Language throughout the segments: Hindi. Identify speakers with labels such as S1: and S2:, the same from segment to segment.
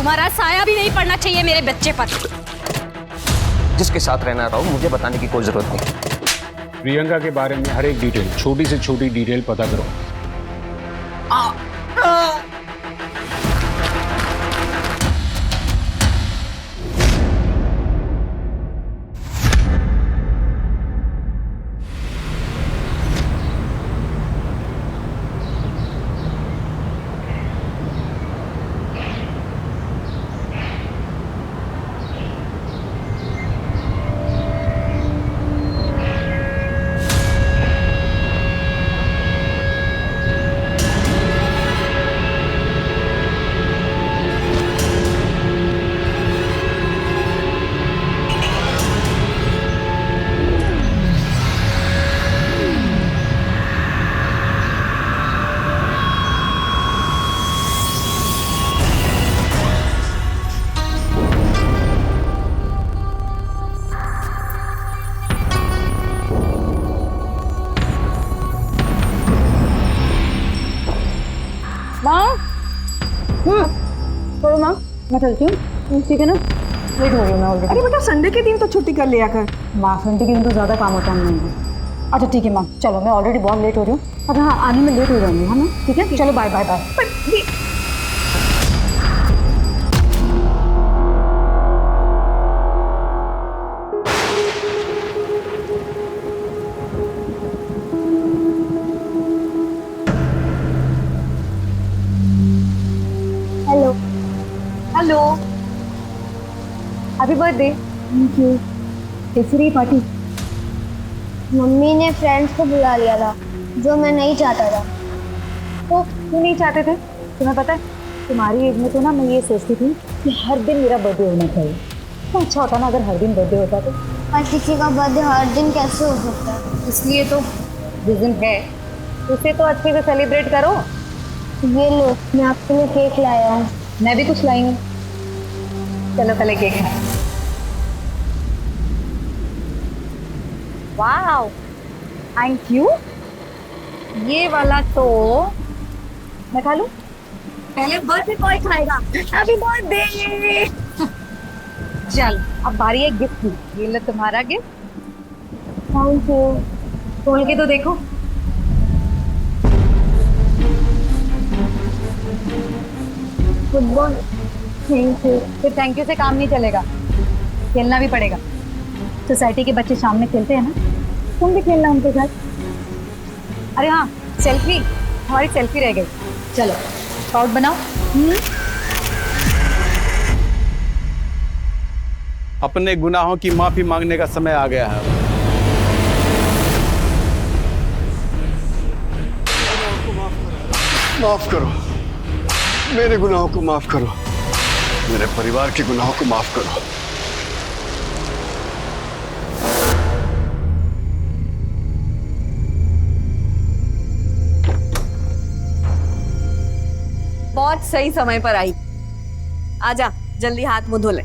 S1: तुम्हारा साया भी नहीं पड़ना चाहिए मेरे बच्चे पर।
S2: जिसके साथ रहना रहो, मुझे बताने की कोई जरूरत नहीं।
S3: प्रियंका के बारे में हर एक डिटेल, छोटी से छोटी डिटेल पता करो।
S4: चलो माँ, मैं चलती हूँ, ठीक है ना? लेट हो गई मैं ऑलरेडी।
S5: अरे बेटा, संडे के दिन तो छुट्टी कर लिया कर।
S4: माँ, संडे के दिन तो ज़्यादा काम होता है नहीं। अच्छा ठीक है माँ, चलो मैं ऑलरेडी बहुत लेट हो रही हूँ। अब हाँ, आने में लेट हो जाऊँगी है ना? ठीक है, चलो bye bye bye.
S5: Hello,
S4: happy birthday.
S5: Thank you.
S4: कैसी रही पार्टी?
S6: मम्मी ने फ्रेंड्स को बुला लिया था, जो मैं नहीं चाहता था।
S4: तो क्यों नहीं चाहते थे? तुम्हें पता है, तुम्हारी एज में तो ना मैं ये सोचती थी कि हर दिन मेरा बर्थडे होना चाहिए। तो अच्छा होता ना अगर हर दिन बर्थडे होता तो।
S6: पर किसी का बर्थडे हर दिन कैसे हो सकता है?
S4: इसलिए तो जिस दिन है उसे तो अच्छे से सेलिब्रेट करो।
S6: ये लो, मैं आपके लिए केक लाया हूँ।
S4: मैं भी कुछ लाई हूँ। चलो पहले केक खाएं। Wow, thank you. ये वाला तो मैं खा लूं?
S1: पहले बर्थडे बॉय खाएगा।
S4: Happy birthday. चल अब बारी है गिफ्ट की। ये लो तुम्हारा गिफ्ट।
S6: Thank you.
S4: खोल के तो देखो।
S6: फुटबॉल। Thank you.
S4: फिर थैंक यू से काम नहीं चलेगा, खेलना भी पड़ेगा। सोसाइटी के बच्चे शाम में खेलते हैं ना, तुम भी खेलना उनके साथ। अरे हाँ, सेल्फी, हमारी सेल्फी रह गई। चलो पाउट बनाओ।
S7: अपने गुनाहों की माफी मांगने का समय आ गया है।
S8: माफ करो, मेरे गुनाहों को माफ करो, मेरे परिवार के गुनाहों को माफ करो।
S1: बहुत सही समय पर आई। आजा, जल्दी हाथ मुंह धो ले।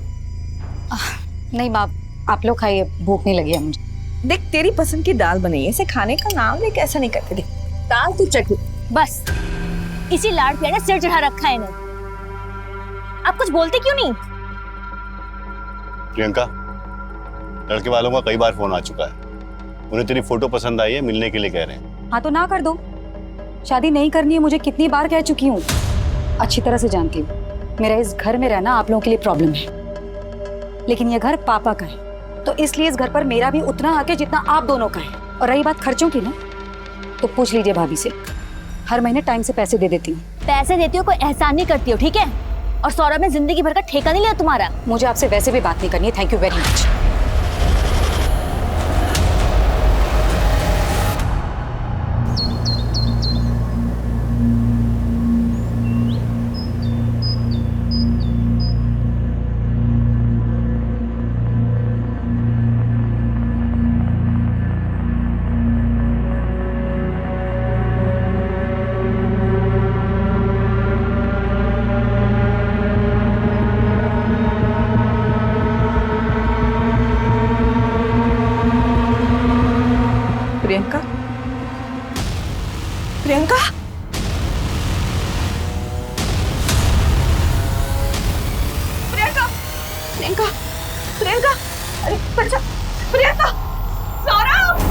S4: नहीं बाप, आप लोग खाइए, भूख नहीं लगी है मुझे।
S1: देख, तेरी पसंद की दाल बनी है, इसे खाने का नाम लेके ऐसा नहीं करते। देख, दाल तू चख।
S9: बस इसी लाड़ पे ना सिर चढ़ा रखा है इन्हें। आप कुछ बोलते क्यों नहीं?
S8: प्रियंका, लड़के वालों का कई बार फोन आ चुका है, उन्हें तेरी फोटो पसंद आई है, मिलने के लिए कह रहे हैं।
S4: हाँ तो ना कर दो। शादी नहीं करनी है, मुझे कितनी बार कह चुकी हूँ। अच्छी तरह से जानती हूँ मेरा इस घर में रहना आप लोगों के लिए प्रॉब्लम है, लेकिन ये घर पापा का है, तो इसलिए इस घर पर मेरा भी उतना हक है जितना आप दोनों का है। और रही बात खर्चों की ना, तो पूछ लीजिए भाभी से, हर महीने टाइम से पैसे दे देती हूँ।
S9: पैसे देती हो, कोई एहसान नहीं करती हो, ठीक है? और सौरभ ने जिंदगी भर का ठेका नहीं लिया तुम्हारा।
S4: मुझे आपसे वैसे भी बात नहीं करनी है। Thank you very much.
S1: Priyanka, Priyanka, बच्चा Priyanka Saurabh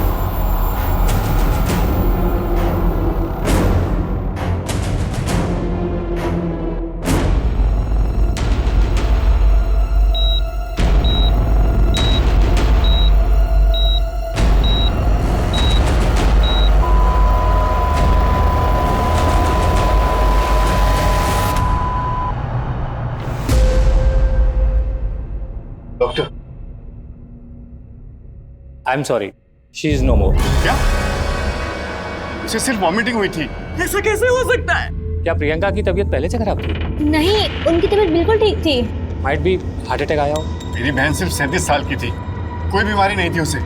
S8: doctor
S3: I am sorry, she is no more.
S8: क्या? उसे सिर्फ वॉमिटिंग हुई थी।
S1: ऐसा कैसे हो सकता है?
S3: क्या प्रियंका की तबीयत पहले से खराब थी?
S9: नहीं, उनकी तबीयत बिल्कुल ठीक थी।
S3: माइट भी हार्ट अटैक आया हो।
S8: मेरी बहन सिर्फ 37 साल की थी, कोई बीमारी नहीं थी उसे।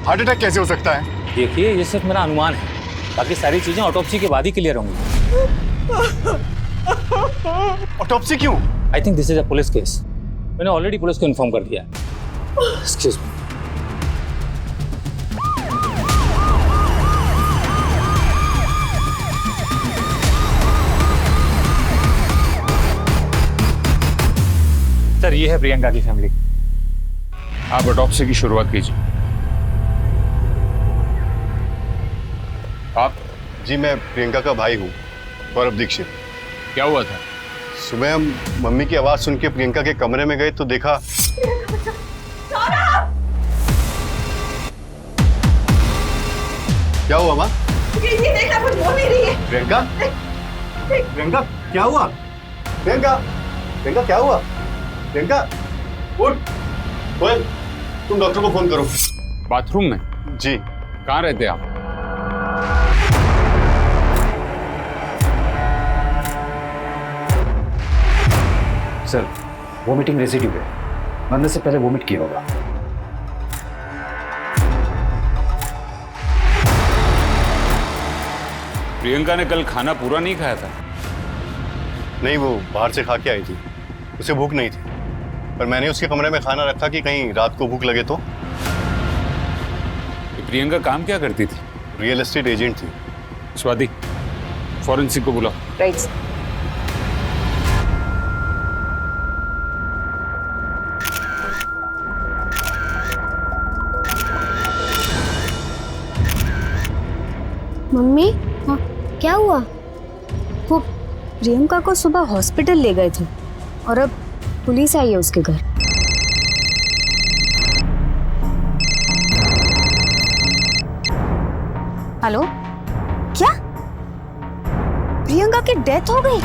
S8: हार्ट अटैक कैसे हो सकता है?
S3: देखिए, ये सिर्फ मेरा अनुमान है, बाकी सारी चीजें ऑटोप्सी के बाद ही क्लियर होंगी।
S8: ऑटोप्सी क्यों?
S3: I think this is a police case. मैंने ऑलरेडी पुलिस को इन्फॉर्म कर दिया है। Excuse me. सर, ये है प्रियंका की फैमिली।
S7: आप ऑटोप्सी की शुरुआत कीजिए।
S8: आप? जी, मैं प्रियंका का भाई हूँ, गौरव दीक्षित।
S7: क्या हुआ था?
S8: सुबह हम मम्मी की आवाज सुन के प्रियंका के कमरे में गए तो देखा। क्या हुआ माँ?
S1: ये देखना कुछ हो नहीं रही है।
S8: प्रियंका? प्रियंका क्या हुआ? प्रियंका? प्रियंका क्या हुआ? प्रियंका उठ। कोयल, तुम डॉक्टर को फोन करो।
S7: बाथरूम में?
S8: जी।
S7: कहाँ रहते आप?
S10: सर, वोमिटिंग रेसिड्यू है, मरने से पहले वोमिट किया होगा।
S7: प्रियंका ने कल खाना पूरा नहीं खाया था?
S8: नहीं, वो बाहर से खा के आई थी, उसे भूख नहीं थी, पर मैंने उसके कमरे में खाना रखा कि कहीं रात को भूख लगे तो।
S7: प्रियंका काम क्या करती थी?
S8: रियल एस्टेट एजेंट थी।
S7: स्वाति, फॉरेंसिक को बुलाओ।
S1: राइट।
S6: मम्मी, हाँ, क्या हुआ?
S4: वो प्रियंका को सुबह हॉस्पिटल ले गए थे और अब पुलिस आई है उसके घर। हेलो, क्या प्रियंका की डेथ हो गई?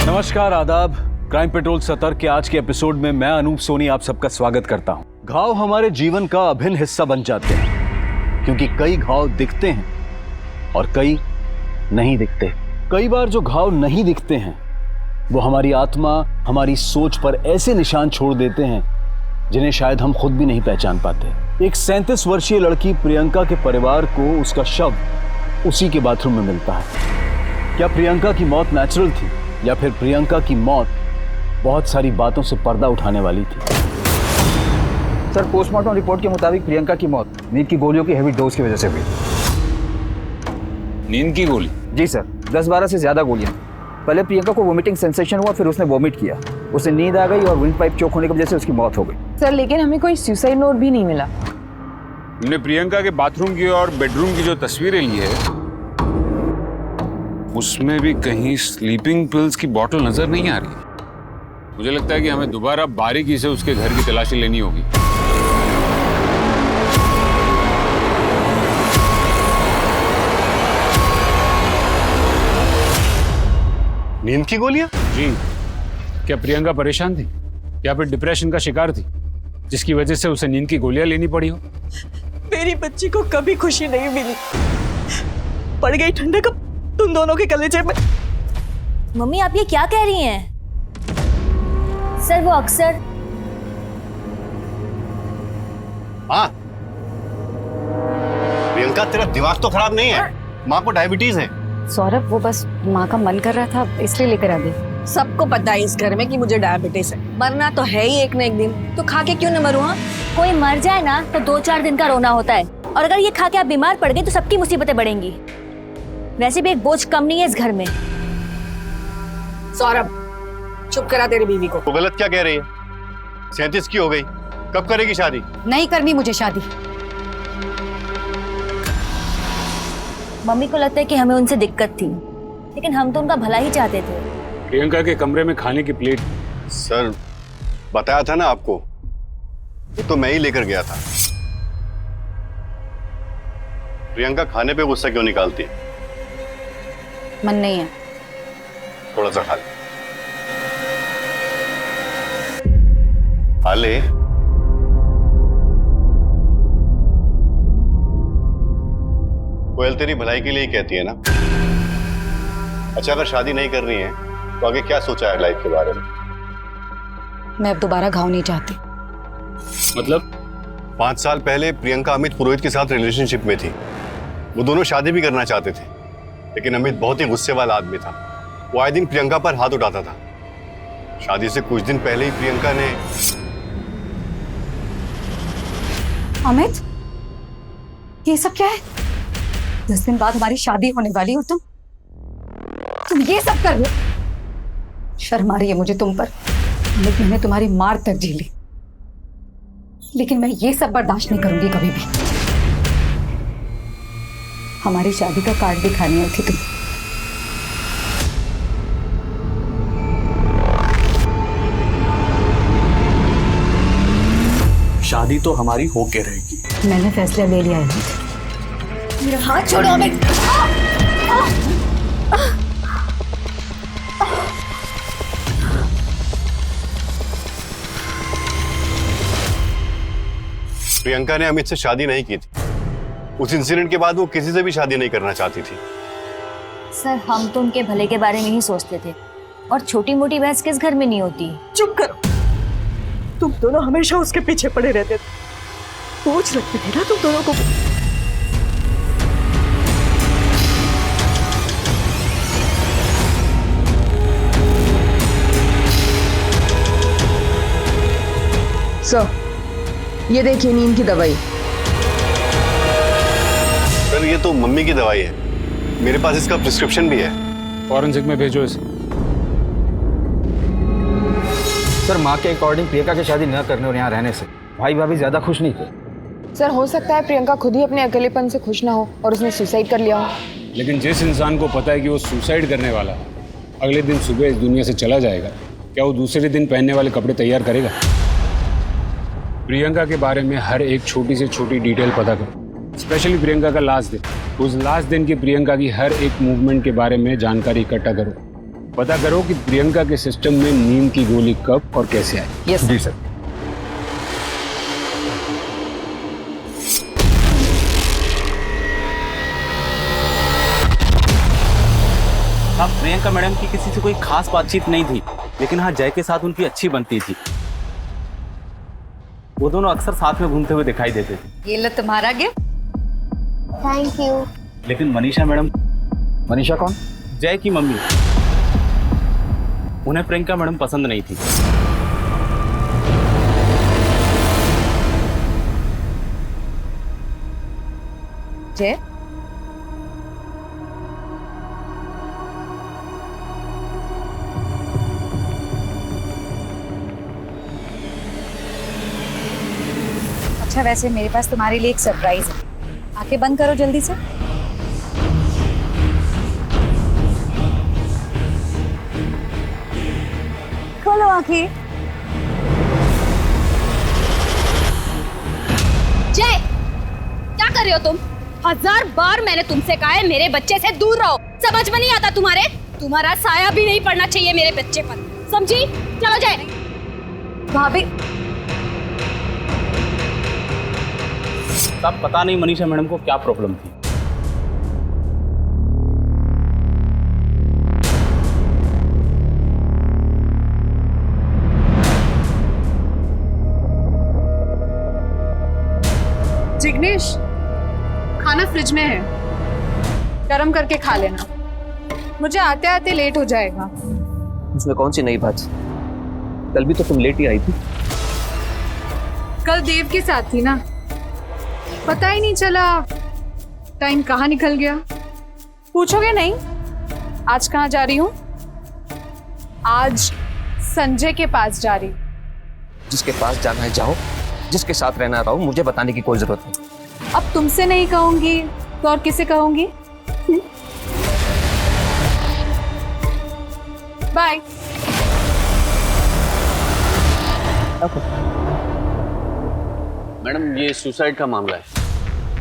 S11: नमस्कार, आदाब। क्राइम पेट्रोल सतर्क के आज के एपिसोड में मैं अनूप सोनी आप सबका स्वागत करता हूं। घाव हमारे जीवन का अभिन्न हिस्सा बन जाते हैं क्योंकि कई घाव दिखते हैं और कई नहीं दिखते। कई बार जो घाव नहीं दिखते हैं वो हमारी आत्मा, हमारी सोच पर ऐसे निशान छोड़ देते हैं जिन्हें शायद हम खुद भी नहीं पहचान पाते। एक 37 वर्षीय लड़की प्रियंका के परिवार को उसका शव उसी के बाथरूम में मिलता है। क्या प्रियंका की मौत नेचुरल थी या फिर प्रियंका की मौत बहुत सारी बातों से पर्दा उठाने वाली थी?
S10: सर, पोस्टमार्टम रिपोर्ट के मुताबिक प्रियंका की मौत नींद की गोलियों की हेवी डोज की वजह से हुई।
S7: नींद की गोली?
S10: जी सर, 10-12 से ज्यादा गोलियां। पहले प्रियंका को वोमिटिंग सेंसेशन हुआ, फिर उसने वोमिट किया, उसे नींद आ गई और विंड पाइप चोक होने की वजह से उसकी मौत हो गई।
S1: सर, लेकिन हमें कोई सुसाइड नोट भी नहीं मिला।
S7: हमने प्रियंका के बाथरूम की और बेडरूम की जो तस्वीरें ली है उसमें भी कहीं स्लीपिंग पिल्स की बोतल नजर नहीं आ रही। मुझे लगता है कि हमें दोबारा बारीकी से उसके घर की तलाशी लेनी होगी।
S8: नींद की गोलियां?
S7: जी। क्या प्रियंका परेशान थी या फिर डिप्रेशन का शिकार थी जिसकी वजह से उसे नींद की गोलियां लेनी पड़ी हो?
S1: मेरी बच्ची को कभी खुशी नहीं मिली, पड़ गई ठंडक तुम दोनों के कलेजे में।
S9: मम्मी, आप ये क्या कह रही हैं? सर, वो अक्सर
S8: हाँ, प्रियंका तेरा दिमाग तो खराब नहीं है, माँ को डायबिटीज है।
S4: सौरभ, वो बस माँ का मन कर रहा था इसलिए लेकर आ गई।
S1: सबको पता है इस घर में कि मुझे डायबिटीज है, मरना तो है ही एक न एक दिन, तो खा के क्यों न मरूं? हाँ,
S9: कोई मर जाए ना तो 2-4 दिन का रोना होता है, और अगर ये खा के आप बीमार पड़ गए तो सबकी मुसीबतें बढ़ेंगी। वैसे भी एक बोझ कम नहीं है इस घर में।
S1: सौरभ, चुप करा तेरी बीवी को।
S8: वो गलत क्या कह रही है? 37 की हो गई, कब करेगी शादी?
S4: नहीं करनी मुझे शादी।
S9: मम्मी को लगता है कि हमें उनसे दिक्कत थी, लेकिन हम तो उनका भला ही चाहते थे।
S7: प्रियंका के कमरे में खाने की प्लेट।
S8: सर, बताया था ना आपको, ये तो मैं ही लेकर गया था। प्रियंका खाने पे गुस्सा क्यों निकालती है?
S4: मन नहीं है।
S8: थोड़ा सा खा ले। खा ले। कोयल तेरी भलाई के लिए ही कहती है ना। अच्छा, अगर शादी नहीं करनी है तो आगे क्या सोचा है लाइफ के बारे में?
S4: मैं अब दोबारा घाव नहीं चाहती।
S7: मतलब
S8: 5 साल पहले प्रियंका अमित पुरोहित के साथ रिलेशनशिप में थी। वो दोनों शादी भी करना चाहते थे, लेकिन अमित बहुत ही गुस्से वाला आदमी था। वो आए दिन प्रियंका पर हाथ उठाता था। शादी से कुछ दिन पहले ही प्रियंका ने।
S4: अमित, ये सब क्या है? 10 दिन बाद हमारी शादी होने वाली हो, तुम ये सब कर रहे हो? शर्म आ रही है मुझे तुम पर। अमित, मैंने तुम्हारी मार तक झेली, लेकिन मैं ये सब बर्दाश्त नहीं करूंगी कभी भी। हमारी शादी का कार्ड भी खाने आई थी तुम।
S11: शादी तो हमारी होके रहेगी।
S4: मैंने फैसला ले लिया है अमित। मेरा हाथ छोड़ो अमित।
S8: प्रियंका ने अमित से शादी नहीं की थी। उस इंसिडेंट के बाद वो किसी से भी शादी नहीं करना चाहती थी।
S9: सर, हम तो उनके भले के बारे में ही सोचते थे, और छोटी मोटी बहस किस घर में नहीं होती।
S1: चुप करो, तुम दोनों हमेशा उसके पीछे पड़े रहते थे। पूछ रखते थे ना तुम दोनों को।
S5: सर, ये देखिए नींद की दवाई।
S8: सर, ये तो मम्मी की दवाई है। मेरे पास इसका प्रिस्क्रिप्शन भी है।
S7: फॉरेंसिक में भेजो इसे।
S10: सर, माँ के अकॉर्डिंग प्रियंका की शादी न करने और यहाँ रहने से भाई भाभी ज्यादा खुश नहीं थे।
S5: सर, हो सकता है प्रियंका खुद ही अपने अकेलेपन से खुश ना हो और उसने सुसाइड कर लिया हो।
S7: लेकिन जिस इंसान को पता है कि वो सुसाइड करने वाला है, अगले दिन सुबह इस दुनिया से चला जाएगा, क्या वो दूसरे दिन पहनने वाले कपड़े तैयार करेगा? प्रियंका के बारे में हर एक छोटी से छोटी डिटेल पता करो, स्पेशली प्रियंका का लास्ट दिन। उस लास्ट दिन की प्रियंका की हर एक मूवमेंट के बारे में जानकारी इकट्ठा करो। पता करो कि प्रियंका के सिस्टम में नींद की गोली कब और कैसे आई।
S10: यस जी सर।
S12: हाँ, प्रियंका मैडम की किसी से कोई खास बातचीत नहीं थी, लेकिन हाँ, जय के साथ उनकी अच्छी बनती थी। वो दोनों अक्सर साथ में घूमते हुए दिखाई देते थे।
S4: ये लो तुम्हारा गिफ्ट।
S6: Thank you.
S12: लेकिन मनीषा मैडम।
S10: मनीषा कौन?
S12: जय की मम्मी। उन्हें प्रियंका मैडम पसंद नहीं थी।
S5: जय,
S4: अच्छा, वैसे मेरे पास तुम्हारे लिए एक सरप्राइज है। आंखें बंद करो जल्दी से। खोलो आंखें।
S9: जय, क्या कर रहे हो तुम? 1000 बार मैंने तुमसे कहा है मेरे बच्चे से दूर रहो। समझ में नहीं आता तुम्हारे? तुम्हारा साया भी नहीं पड़ना चाहिए मेरे बच्चे पर, समझी? चलो जय।
S4: भाभी,
S12: तब पता नहीं मनीषा मैडम को क्या प्रॉब्लम थी।
S5: जिग्नेश, खाना फ्रिज में है, गरम करके खा लेना। मुझे आते आते लेट हो जाएगा।
S2: उसमें कौन सी नई बात? कल भी तो तुम लेट ही आई थी।
S5: कल देव के साथ थी ना, पता ही नहीं चला टाइम कहाँ निकल गया। पूछोगे नहीं आज कहाँ जा रही हूँ? आज संजय के पास जा रही हूँ।
S2: जिसके पास जाना है जाओ, जिसके साथ रहना रहो, मुझे बताने की कोई जरूरत नहीं।
S5: अब तुमसे नहीं कहूंगी तो और किसे कहूंगी? बाय।
S11: मैडम ये सुसाइड का मामला है।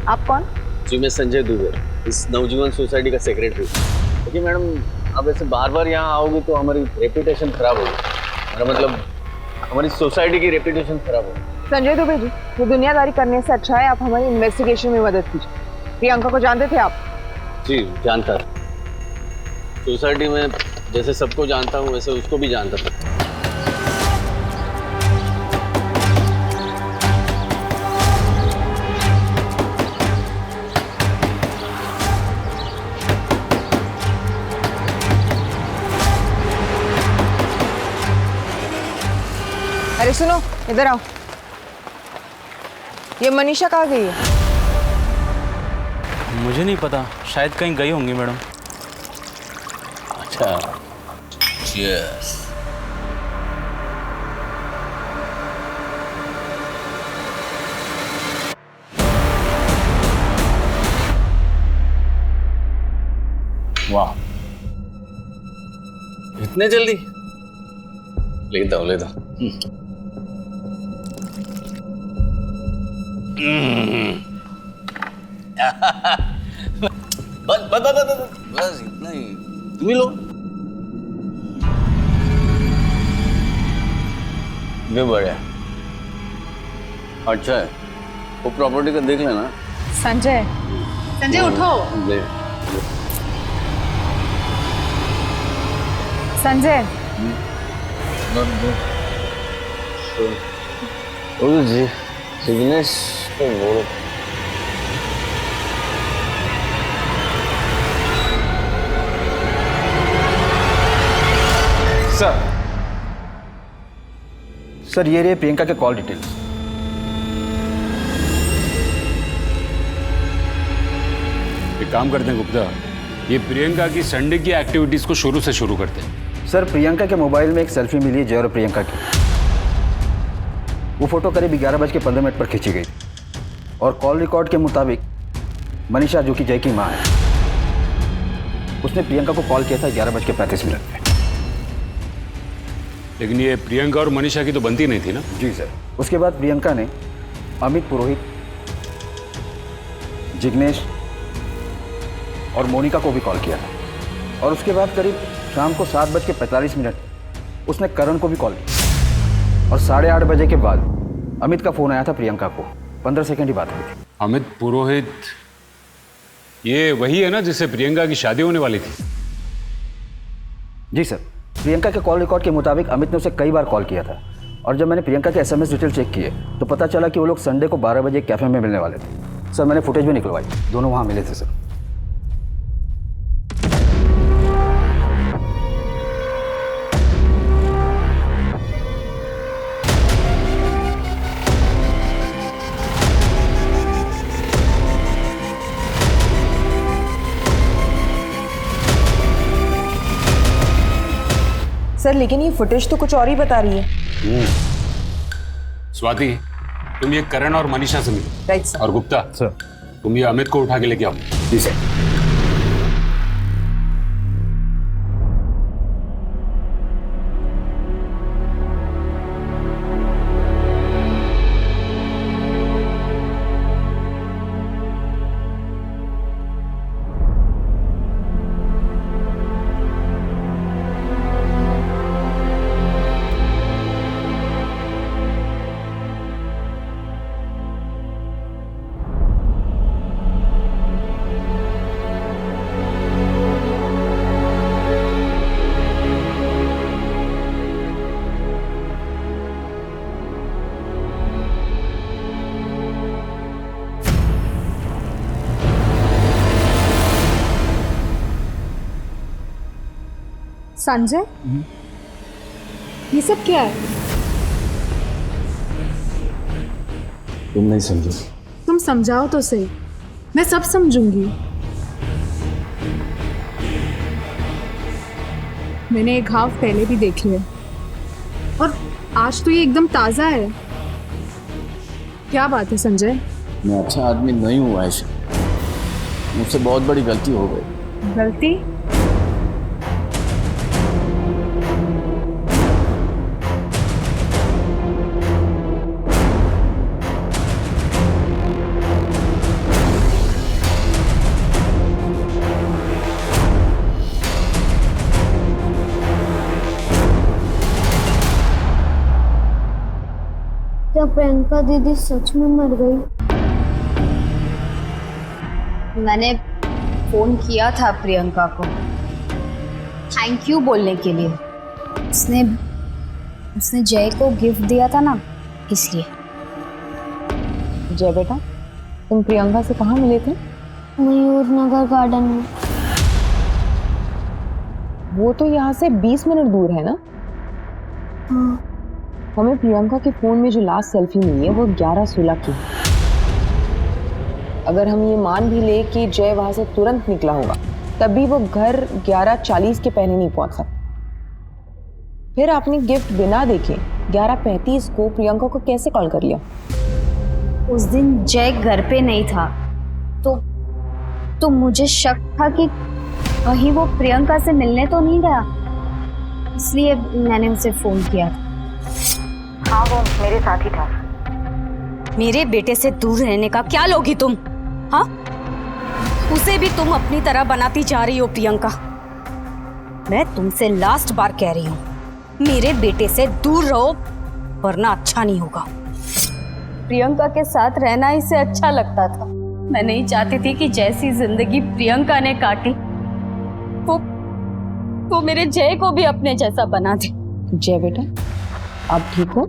S5: आप कौन?
S11: जी मैं संजय दुबे, इस नवजीवन सोसाइटी का सेक्रेटरी। देखिए मैडम, अब ऐसे बार बार यहाँ आओगे तो हमारी रेपुटेशन खराब होगी। मेरा मतलब हमारी सोसाइटी की रेपुटेशन खराब होगी।
S5: संजय दुबे जी, ये दुनियादारी करने से अच्छा है आप हमारी इन्वेस्टिगेशन में मदद कीजिए। प्रियंका को जानते थे आप?
S11: जी जानता था। सोसाइटी में जैसे सबको जानता हूँ वैसे उसको भी जानता था।
S5: अरे सुनो, इधर आओ। ये मनीषा कहाँ गई है?
S12: मुझे नहीं पता, शायद कहीं गई होंगी मैडम।
S11: अच्छा Cheers. वाह, इतने जल्दी? ले दो। बस इतना ही, तुम ही लो। ये बढ़िया, अच्छा है। वो प्रॉपर्टी का देख लेना।
S5: संजय, संजय उठो।
S11: ले।
S5: संजय
S11: जी सिग्नेश तो बोलो।
S10: सर ये रही प्रियंका के कॉल डिटेल्स।
S7: एक काम करते हैं गुप्ता, ये प्रियंका की संडे की एक्टिविटीज को शुरू से शुरू करते हैं।
S10: सर प्रियंका के मोबाइल में एक सेल्फी मिली है जय और प्रियंका की। वो फोटो करीब 11:15 पर खींची गई और कॉल रिकॉर्ड के मुताबिक मनीषा जो कि जय की मां है, उसने प्रियंका को कॉल किया था 11:35 पे।
S7: लेकिन ये प्रियंका और मनीषा की तो बनती नहीं थी ना?
S10: जी सर। उसके बाद प्रियंका ने अमित पुरोहित, जिग्नेश और मोनिका को भी कॉल किया था और उसके बाद करीब शाम को 7:45 उसने करण को भी कॉल किया और 8:30 बजे के बाद अमित का फोन आया था प्रियंका को। 15 सेकंड ही बात हुई थी।
S7: अमित पुरोहित ये वही है ना जिससे प्रियंका की शादी होने वाली थी?
S10: जी सर। प्रियंका के कॉल रिकॉर्ड के मुताबिक अमित ने उसे कई बार कॉल किया था और जब मैंने प्रियंका के SMS डिटेल चेक किए तो पता चला कि वो लोग संडे को 12 बजे कैफे में मिलने वाले थे। सर मैंने फुटेज भी निकलवाई, दोनों वहाँ मिले थे सर।
S5: सर लेकिन ये फुटेज तो कुछ और ही बता रही है।
S7: स्वाति, तुम ये करण और मनीषा से मिलो।
S5: Right sir.
S7: और गुप्ता
S10: सर,
S7: तुम ये अमित को उठा के लेके आओ।
S10: जी सर।
S5: संजय, ये सब क्या है?
S11: तुम नहीं समझो।
S5: तुम समझाओ तो सही, मैं सब समझूंगी। मैंने एक घाव पहले भी देख लिया और आज तो ये एकदम ताजा है। क्या बात है संजय?
S11: मैं अच्छा आदमी नहीं हूँ आयशा, मुझसे बहुत बड़ी गलती हो गई।
S5: गलती?
S6: क्या प्रियंका दीदी सच में मर गई?
S9: मैंने फोन किया था प्रियंका को थैंक यू बोलने के लिए। उसने जय को गिफ्ट दिया था ना, इसलिए।
S13: जय बेटा, तुम प्रियंका से कहाँ मिले थे?
S6: मयूर नगर गार्डन में।
S13: वो तो यहाँ से 20 मिनट दूर है ना?
S6: हाँ।
S13: हमें प्रियंका के फोन में जो लास्ट सेल्फी मिली है वो 11:16 की है। अगर हम ये मान भी ले कि जय वहां से तुरंत निकला होगा, तब भी वो घर 11:40 के पहले नहीं पहुंच सकता। फिर आपने गिफ्ट बिना देखे 11:35 को प्रियंका को कैसे कॉल कर लिया?
S9: उस दिन जय घर पे नहीं था, तो मुझे शक था कि कहीं वो प्रियंका से मिलने तो नहीं गया, इसलिए मैंने उसे फोन किया था।
S4: हाँ, वो मेरे साथ ही था।
S9: मेरे बेटे से दूर रहने का क्या लोगी तुम? हाँ, उसे भी तुम अपनी तरह बनाती जा रही हो प्रियंका। मैं तुमसे लास्ट बार कह रही हूँ, मेरे बेटे से दूर रहो वरना अच्छा नहीं होगा। प्रियंका के साथ रहना इसे अच्छा लगता था। मैं नहीं चाहती थी कि जैसी जिंदगी प्रियंका ने काटी वो मेरे जय को भी अपने जैसा बना दे।
S13: जय बेटा, आप ठीक हो?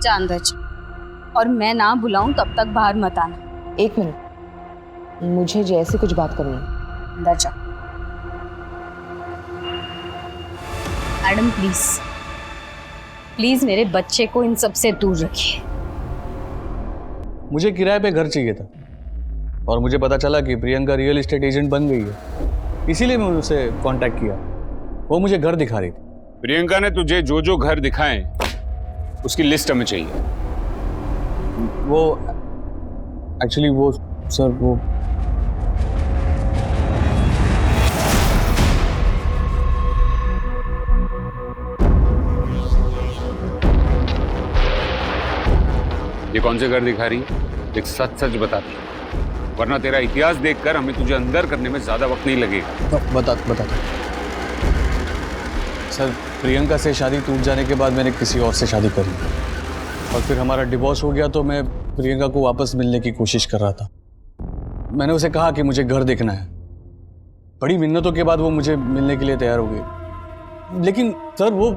S9: जा अंदर जा, और मैं ना बुलाऊं तब तक बाहर मत आना।
S13: 1 मिनट, मुझे जय से कुछ बात करनी है।
S9: अंदर जा। मैडम प्लीज मेरे बच्चे को इन सब से दूर रखिए।
S11: मुझे किराए पे घर चाहिए था और मुझे पता चला कि प्रियंका रियल एस्टेट एजेंट बन गई है, इसीलिए मैं उसे कांटेक्ट किया। वो मुझे घर दिखा रही थी।
S7: प्रियंका ने तुझे जो जो घर दिखाएं उसकी लिस्ट हमें चाहिए।
S11: वो एक्चुअली वो सर वो
S7: ये कौन से घर दिखा रही है? एक सच सच बता दी, वरना तेरा इतिहास देखकर हमें तुझे अंदर करने में ज्यादा वक्त नहीं लगेगा।
S11: बता सर, प्रियंका से शादी टूट जाने के बाद मैंने किसी और से शादी करी और फिर हमारा डिवोर्स हो गया, तो मैं प्रियंका को वापस मिलने की कोशिश कर रहा था। मैंने उसे कहा कि मुझे घर देखना है। बड़ी मिन्नतों के बाद वो मुझे मिलने के लिए तैयार हो गई, लेकिन सर वो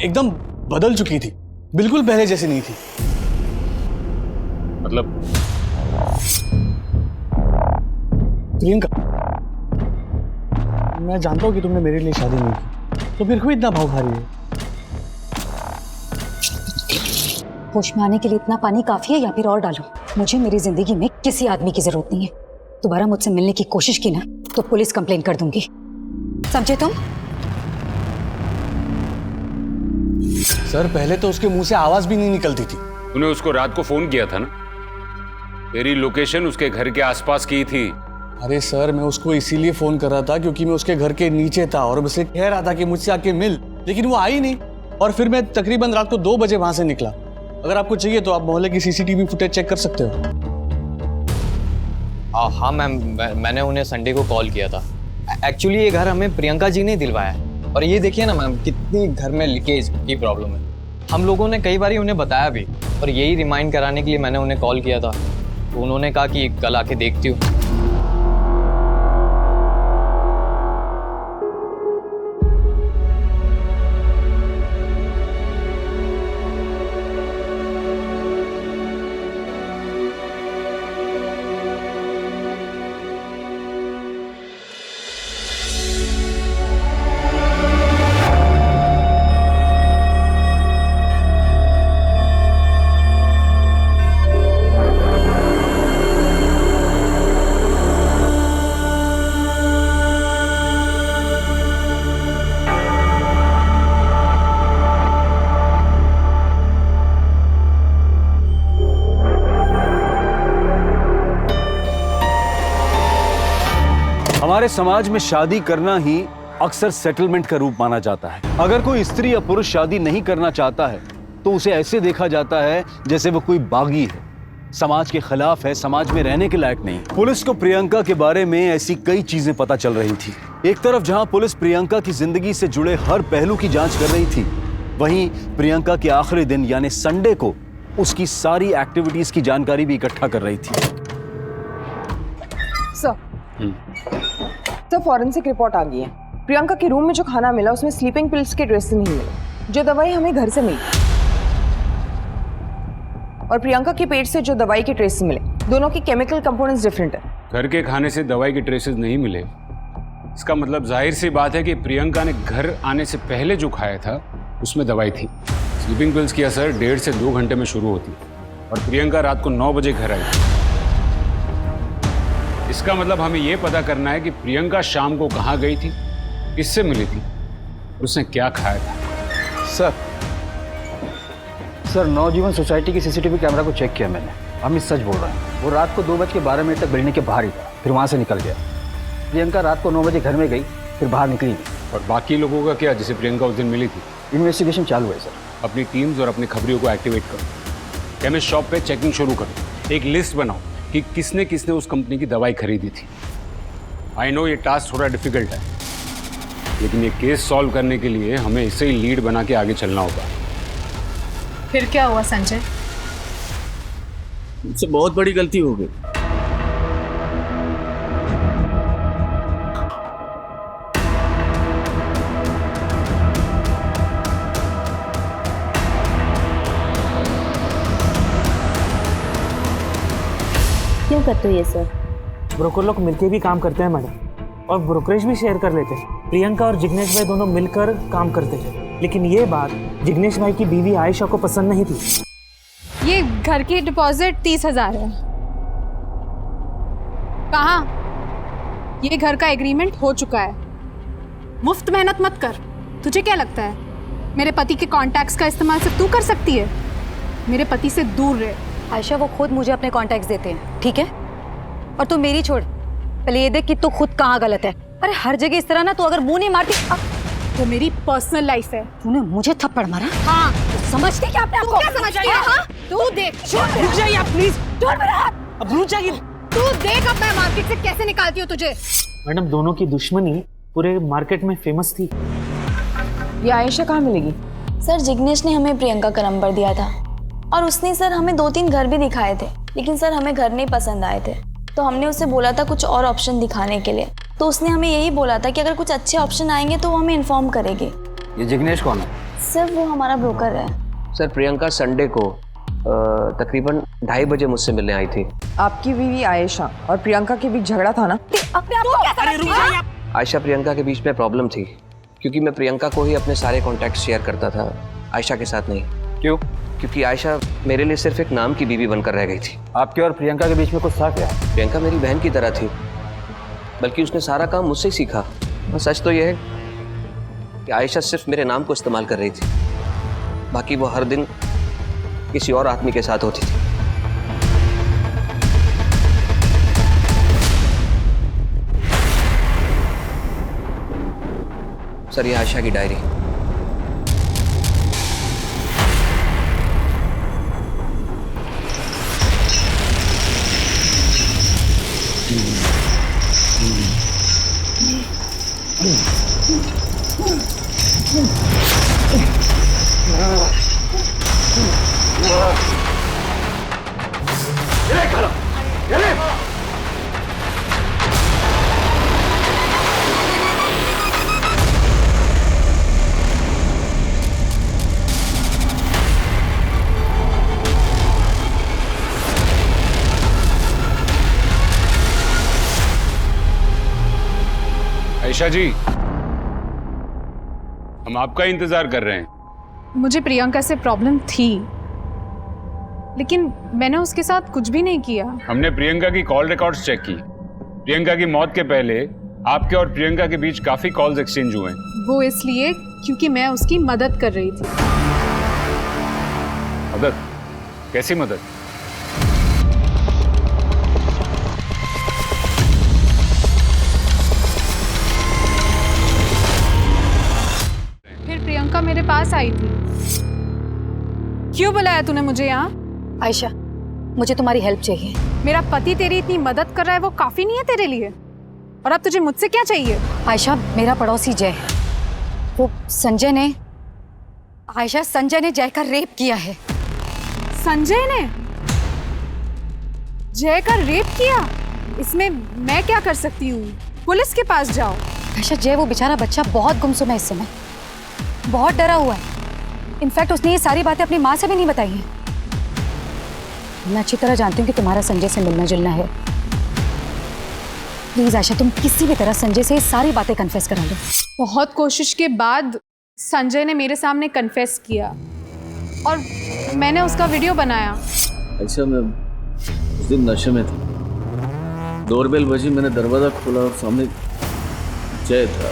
S11: एकदम बदल चुकी थी, बिल्कुल पहले जैसी नहीं थी।
S7: मतलब
S11: प्रियंका, मैं जानता हूँ कि तुमने मेरे लिए शादी नहीं की, तो फिर क्यों इतना भाव खा रही है?
S4: होश में आने के लिए इतना पानी काफी है या फिर और डालूं? मुझे मेरी जिंदगी में किसी आदमी की जरूरत नहीं है। दोबारा मुझसे मिलने की कोशिश की ना तो पुलिस कंप्लेन कर दूंगी, समझे तुम?
S11: सर, पहले तो उसके मुंह से आवाज भी नहीं निकलती थी।
S7: तूने उसको रात को फोन किया था ना? तेरी लोकेशन उसके घर के आसपास की थी।
S11: अरे सर, मैं उसको इसीलिए फोन कर रहा था क्योंकि मैं उसके घर के नीचे था और उसे कह रहा था कि मुझसे आके मिल, लेकिन वो आई नहीं। और फिर मैं तकरीबन रात को 2 बजे वहां से निकला। अगर आपको चाहिए तो आप मोहल्ले की सीसीटीवी फुटेज चेक कर सकते हो।
S14: हाँ मैम, मैंने उन्हें संडे को कॉल किया था। एक्चुअली ये घर हमें प्रियंका जी ने दिलवाया है। और ये देखिए ना मैम, कितनी घर में लीकेज की प्रॉब्लम है। हम लोगों ने कई बार उन्हें बताया भी, और यही रिमाइंड कराने के लिए मैंने उन्हें कॉल किया था। तो उन्होंने कहा कि कल आके देखती हूँ।
S11: हमारे समाज में शादी करना ही अक्सर सेटलमेंट का रूप माना जाता है। अगर कोई स्त्री या पुरुष शादी नहीं करना चाहता है तो उसे ऐसे देखा जाता है जैसे वो कोई बागी है, समाज के खिलाफ है, समाज में रहने के लायक नहीं। पुलिस को प्रियंका के बारे में ऐसी कई चीजें पता चल रही थी। एक तरफ जहां पुलिस प्रियंका की जिंदगी से जुड़े हर पहलू की जांच कर रही थी, वहीं प्रियंका के आखिरी दिन यानी संडे को उसकी सारी एक्टिविटीज की जानकारी भी इकट्ठा कर रही थी।
S13: सर फॉरेंसिक रिपोर्ट आ गई है। प्रियंका के रूम में जो खाना मिला उसमें स्लीपिंग पिल्स के ट्रेस नहीं मिले, जो दवाई हमें घर से मिली, और प्रियंका के पेट से जो दवाई के ट्रेस मिले, दोनों की केमिकल कंपोनेंट्स डिफरेंट है।
S7: घर के खाने से दवाई के ट्रेसेस नहीं मिले, इसका मतलब जाहिर सी बात है कि प्रियंका ने घर आने से पहले जो खाया था उसमें दवाई थी। स्लीपिंग पिल्स की असर 1.5 से 2 घंटे में शुरू होती और प्रियंका रात को 9 बजे घर आई। इसका मतलब हमें यह पता करना है कि प्रियंका शाम को कहाँ गई थी, किससे मिली थी, उसने क्या खाया था।
S10: सर नवजीवन सोसाइटी की सीसीटीवी कैमरा को चेक किया मैंने। अमित सच बोल रहे हैं, वो रात को 2:12 तक बिल्डिंग के बाहर ही था, फिर वहाँ से निकल गया। प्रियंका रात को 9 बजे घर में गई, फिर बाहर निकली नहीं।
S7: और बाकी लोगों का क्या, जिसे प्रियंका उस दिन मिली थी?
S10: इन्वेस्टिगेशन चालू है सर।
S7: अपनी टीम्स और अपनी खबरियों को एक्टिवेट करो, केमिस्ट शॉप पे चेकिंग शुरू करो, एक लिस्ट बनाओ कि किसने किसने उस कंपनी की दवाई खरीदी थी। आई नो ये टास्क थोड़ा डिफिकल्ट है, लेकिन ये केस सॉल्व करने के लिए हमें इसे ही लीड बना के आगे चलना होगा।
S5: फिर क्या हुआ संजय?
S12: मुझसे बहुत बड़ी गलती हो गई।
S15: क्यों करते हो ये सर?
S16: ब्रोकर लोग मिलके भी काम करते हैं मैडम, और ब्रोकरेज भी शेयर कर लेते हैं। प्रियंका और जिग्नेश भाई दोनों मिलकर काम करते थे, लेकिन ये बात जिग्नेश भाई की बीवी आयशा को पसंद नहीं थी।
S5: ये घर की डिपॉजिट 30,000 है। कहाँ? ये घर का एग्रीमेंट हो चुका है। मुफ्त मेहनत मत कर। तुझे क्या लगता है मेरे पति के कॉन्टैक्ट्स का इस्तेमाल सिर्फ तू कर सकती है? मेरे पति से दूर रहे।
S4: आयशा, वो खुद मुझे अपने कॉन्टैक्ट्स देते हैं, ठीक है? और तू मेरी छोड़, पहले ये देख कि तू खुद कहाँ गलत है। अरे हर जगह इस तरह ना, तू अगर मुंह नहीं मारती।
S5: वो मेरी पर्सनल लाइफ है।
S4: तूने मुझे थप्पड़ मारा?
S5: हाँ।
S4: समझती क्या अपने आप को?
S5: क्या समझती है? हाँ? तू देख।
S1: रुक जाइए आप प्लीज।
S4: छोड़ मेरा हाथ।
S1: अब रुक जाइए।
S5: तू देख अब मैं मार्केट से कैसे निकालती हूँ तुझे।
S16: मैडम दोनों की दुश्मनी पूरे मार्केट में फेमस थी।
S13: ये आयशा कहाँ मिलेगी?
S15: सर जिग्नेश ने हमें प्रियंका का नंबर दिया था, और उसने सर हमें 2-3 घर भी दिखाए थे, लेकिन सर हमें घर नहीं पसंद आए थे। तो हमने उसे बोला था कुछ और ऑप्शन दिखाने के लिए, तो उसने हमें यही बोला था कि अगर कुछ अच्छे ऑप्शन आएंगे तो वो हमें इन्फॉर्म करेगी।
S10: ये जिग्नेश कौन है?
S15: सर वो हमारा ब्रोकर है।
S2: सर प्रियंका संडे को तकरीबन 2:30 बजे मुझसे मिलने आई थी।
S13: आपकी बीवी आयशा और प्रियंका के बीच झगड़ा था ना?
S4: अपने आप को क्या समझती है?
S2: आयशा प्रियंका के बीच में प्रॉब्लम थी, क्योंकि मैं प्रियंका को ही अपने सारे कॉन्टैक्ट शेयर करता था, आयशा के साथ नहीं।
S10: क्यों?
S2: क्योंकि आयशा मेरे लिए सिर्फ एक नाम की बीवी बनकर रह गई थी।
S10: आपके और प्रियंका के बीच में कुछ था क्या?
S2: प्रियंका मेरी बहन की तरह थी, बल्कि उसने सारा काम मुझसे ही सीखा। और सच तो यह है कि आयशा सिर्फ मेरे नाम को इस्तेमाल कर रही थी, बाकी वो हर दिन किसी और आदमी के साथ होती थी। सर ये आयशा की डायरी।
S7: आयशा जी, हम आपका इंतजार कर रहे हैं।
S5: मुझे प्रियंका से प्रॉब्लम थी, लेकिन मैंने उसके साथ कुछ भी नहीं किया।
S7: हमने प्रियंका की कॉल रिकॉर्ड्स चेक की। प्रियंका की मौत के पहले आपके और प्रियंका के बीच काफी कॉल्स एक्सचेंज हुए हैं।
S5: वो इसलिए क्योंकि मैं उसकी मदद कर रही थी।
S7: मदद? कैसी मदद?
S5: पास आई थी। क्यों बुलाया तूने मुझे यहाँ?
S4: आयशा, मुझे तुम्हारी हेल्प चाहिए।
S5: मेरा पति तेरी इतनी मदद कर रहा है, वो काफी नहीं है तेरे लिए? और अब तुझे मुझसे क्या चाहिए?
S4: आयशा, मेरा पड़ोसी जय है, वो संजय ने जय का रेप किया है।
S5: संजय ने जय का रेप किया? इसमें मैं क्या कर सकती हूँ? पुलिस के पास जाओ।
S4: आयशा, जय वो बेचारा बच्चा बहुत गुमसुम है इस समय, बहुत डरा हुआ है। इनफैक्ट उसने ये सारी बातें अपनी माँ से भी नहीं बताई हैं। मैं अच्छी तरह जानती हूँ कि तुम्हारा संजय से मिलना जुलना है। प्लीज आयशा, तुम किसी भी तरह संजय से ये सारी बातें कन्फेस करा लो।
S5: बहुत कोशिश के बाद संजय ने मेरे सामने कन्फेस किया और मैंने उसका वीडियो बनाया।
S11: ऐसा मैं उस दिन नशे में था, डोरबेल बजी, मैंने दरवाजा खोला और सामने जय था।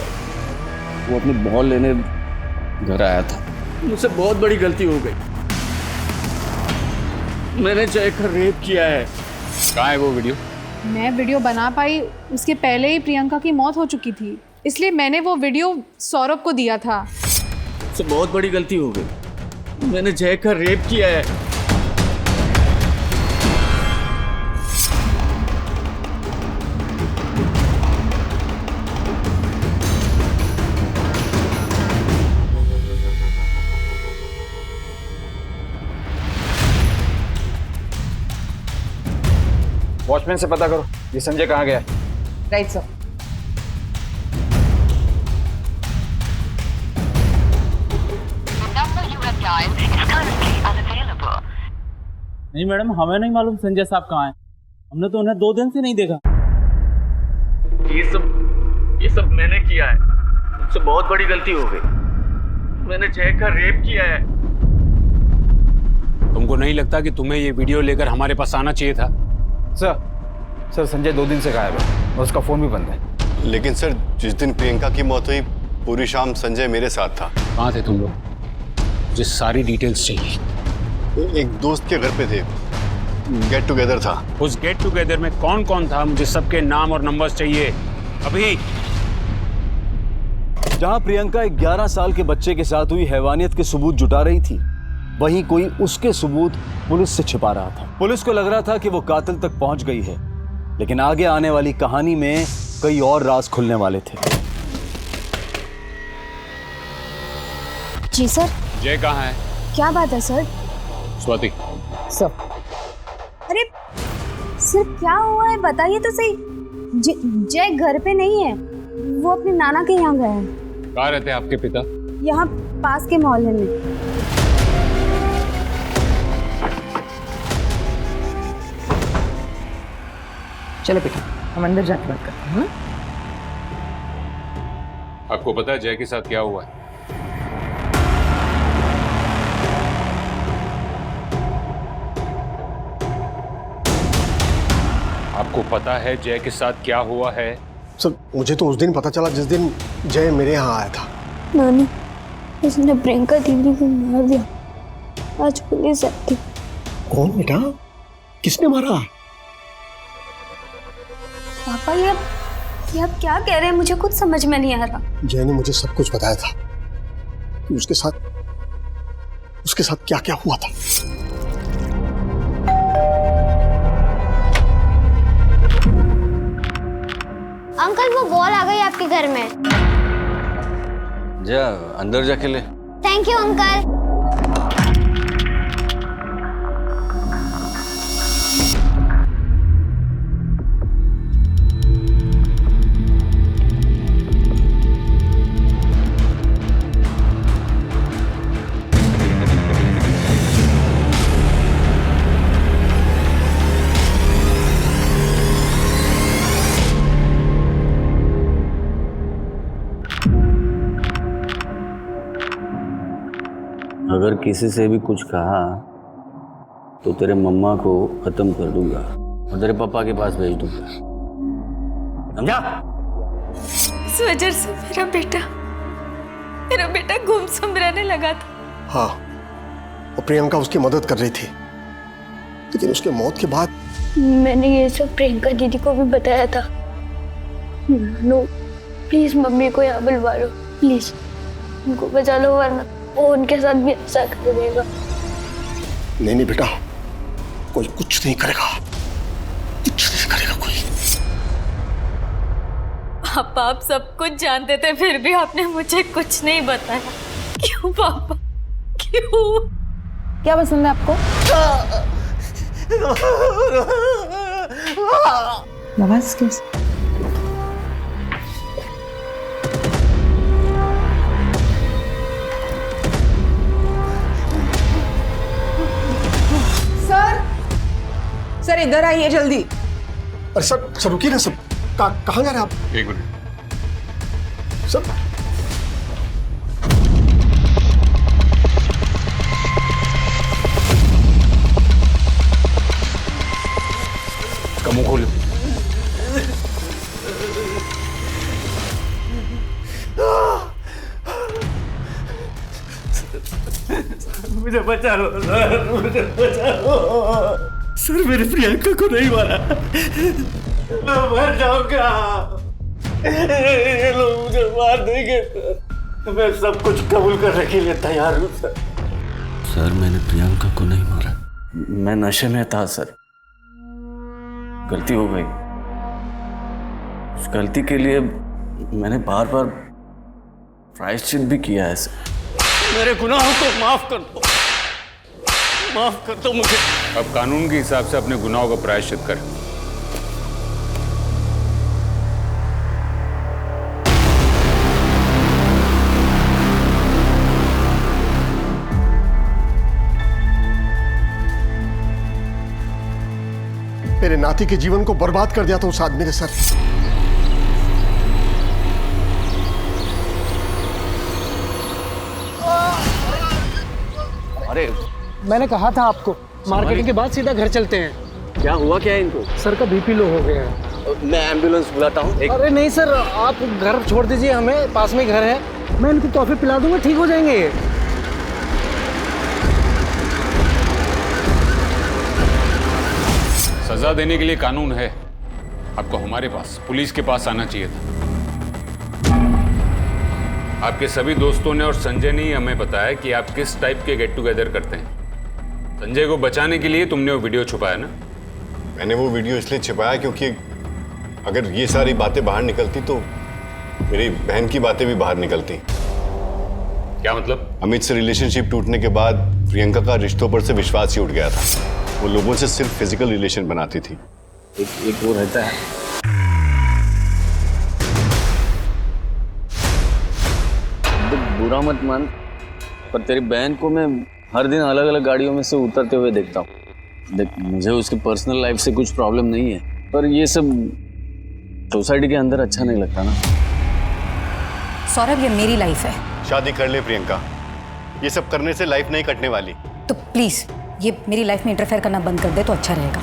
S11: वो अपनी बॉल लेने घर आया था। मुझसे बहुत बड़ी गलती हो गई, मैंने जय का रेप किया है।
S7: कहाँ है वो वीडियो?
S5: मैं वीडियो बना पाई उसके पहले ही प्रियंका की मौत हो चुकी थी, इसलिए मैंने वो वीडियो सौरभ को दिया था।
S11: मुझसे बहुत बड़ी गलती हो गई, मैंने जय का रेप किया है।
S10: वॉचमैन से पता करो ये संजय कहाँ गया है।
S13: Right sir.
S12: नहीं मैडम, हमें नहीं मालूम संजय साहब कहाँ हैं। हमने तो उन्हें 2 दिन से नहीं देखा।
S11: ये सब मैंने किया है, मुझसे बहुत बड़ी गलती हो गई, मैंने जय का रेप किया है।
S7: तुमको नहीं लगता कि तुम्हें ये वीडियो लेकर हमारे पास आना चाहिए था?
S10: सर संजय 2 दिन से गायब है और उसका फोन भी बंद है।
S8: लेकिन सर, जिस दिन प्रियंका की मौत हुई पूरी शाम संजय मेरे साथ था।
S7: कहाँ थे तुम लोग? मुझे सारी डिटेल्स चाहिए।
S8: एक दोस्त के घर पे थे, गेट टुगेदर था।
S7: उस गेट टुगेदर में कौन कौन था? मुझे सबके नाम और नंबर्स चाहिए अभी।
S11: जहां प्रियंका एक 11 साल के बच्चे के साथ हुई हैवानियत के सबूत जुटा रही थी, वहीं कोई उसके सबूत पुलिस से छिपा रहा था। पुलिस को लग रहा था कि वो कातिल तक पहुंच गई है, लेकिन आगे आने वाली कहानी में कई और राज खुलने वाले थे।
S6: जी सर।
S7: जय कहाँ है?
S6: क्या बात है सर?
S7: स्वाति।
S6: सर। अरे सर, क्या हुआ है बताइए तो सही। जय घर पे नहीं है, वो अपने नाना के यहाँ गए हैं।
S7: कहाँ रहते हैं आपके पिता?
S6: यहाँ पास के मोहल्ले में।
S13: चलो बेटा, हम अंदर जाके बात करते हैं।
S7: आपको पता है जय के साथ क्या हुआ है? आपको पता है जय के साथ क्या हुआ है?
S17: सर, मुझे तो उस दिन पता चला जिस दिन जय मेरे यहाँ आया था।
S6: नानी, उसने प्रियंका दीदी को मार दिया। आज पुलिस आई थी।
S17: कौन बेटा? किसने मारा?
S6: पापा, ये आप क्या कह रहे हैं? मुझे कुछ समझ में नहीं आ रहा।
S17: जय ने मुझे सब कुछ बताया था कि उसके साथ क्या क्या हुआ था।
S6: अंकल, वो बॉल आ गई आपके घर में।
S11: जा अंदर जाके ले।
S6: Thank you uncle.
S11: अगर किसी से भी कुछ कहा तो तेरे मम्मा को खत्म कर दूंगा और तेरे पापा के पास भेज दूंगा, समझा?
S15: इस वजह से मेरा बेटा गुमसुम रहने लगा था।
S17: हाँ, और प्रियंका उसकी मदद कर रही थी, लेकिन उसके मौत के बाद
S6: मैंने ये सब प्रियंका दीदी को भी बताया था। नो, प्लीज मम्मी को यहाँ बुलवा लो, प्लीज उनको बचा लो, वरना
S15: वो उनके साथ भी ऐसा कर देगा।
S17: नहीं नहीं बेटा, कोई कुछ नहीं करेगा, कुछ नहीं करेगा कोई।
S9: पापा आप सब कुछ जानते थे फिर भी आपने मुझे कुछ नहीं बताया। क्यों पापा, क्यों?
S13: क्या पसंद है आपको? नवाज किस?
S18: सर इधर आइए जल्दी।
S17: अरे सर रुकिए ना सर, कहाँ जा रहे हैं आप?
S8: एक मिनट
S17: सर।
S7: इसका मुंह खोलो।
S16: मुझे बचा लो सर, मुझे बचा लो सर। मेरी प्रियंका को नहीं मारा, मैं मर जाऊंगा। ये लोग मुझे मार देंगे सर। मैं सब कुछ कबूल करने के लिए तैयार हूँ सर।
S11: सर मैंने प्रियंका को नहीं मारा, मैं नशे में था सर। गलती हो गई, उस गलती के लिए मैंने बार बार प्रायश्चित भी किया है सर।
S16: मेरे गुनाहों को माफ कर दो, माफ कर दो मुझे।
S7: अब कानून के हिसाब से अपने गुनाहों का प्रायश्चित कर।
S17: मेरे नाती के जीवन को बर्बाद कर दिया था उस आदमी ने सर।
S11: अरे
S16: मैंने कहा था आपको, मार्केटिंग के बाद सीधा घर चलते हैं।
S11: क्या हुआ क्या है इनको?
S16: सर का बीपी लो हो गया है।
S11: मैं एम्बुलेंस बुलाता हूँ।
S16: अरे नहीं सर, आप घर छोड़ दीजिए, हमें पास में घर है, मैं इनको कॉफी पिला दूंगा, ठीक हो जाएंगे ये।
S7: सजा देने के लिए कानून है, आपको हमारे पास, पुलिस के पास आना चाहिए था। आपके सभी दोस्तों ने और संजय ने ही हमें बताया कि आप किस टाइप के गेट टुगेदर करते हैं। संजय को बचाने के लिए तुमने वो वीडियो छुपाया ना?
S8: मैंने वो वीडियो इसलिए छिपाया क्योंकि अगर ये सारी बातें बाहर निकलती तो मेरी बहन की बातें भी बाहर निकलती।
S7: क्या मतलब?
S8: अमित से रिलेशनशिप टूटने के बाद प्रियंका का रिश्तों पर से विश्वास ही उठ गया था। वो लोगों से सिर्फ फिजिकल रिलेशन बनाती थी।
S11: एक वो रहता है, बुरा मत मान, पर तेरी बहन को मैं हर दिन अलग अलग गाड़ियों में से उतरते हुए देखता हूँ। देख, मुझे उसकी पर्सनल लाइफ से कुछ प्रॉब्लम नहीं है, पर ये सब सोसाइटी के अंदर अच्छा नहीं लगता ना।
S4: सौरभ, ये मेरी लाइफ है।
S8: शादी कर ले प्रियंका, ये सब करने से लाइफ नहीं कटने वाली।
S4: तो प्लीज ये मेरी लाइफ में इंटरफेयर करना बंद कर दे तो अच्छा रहेगा।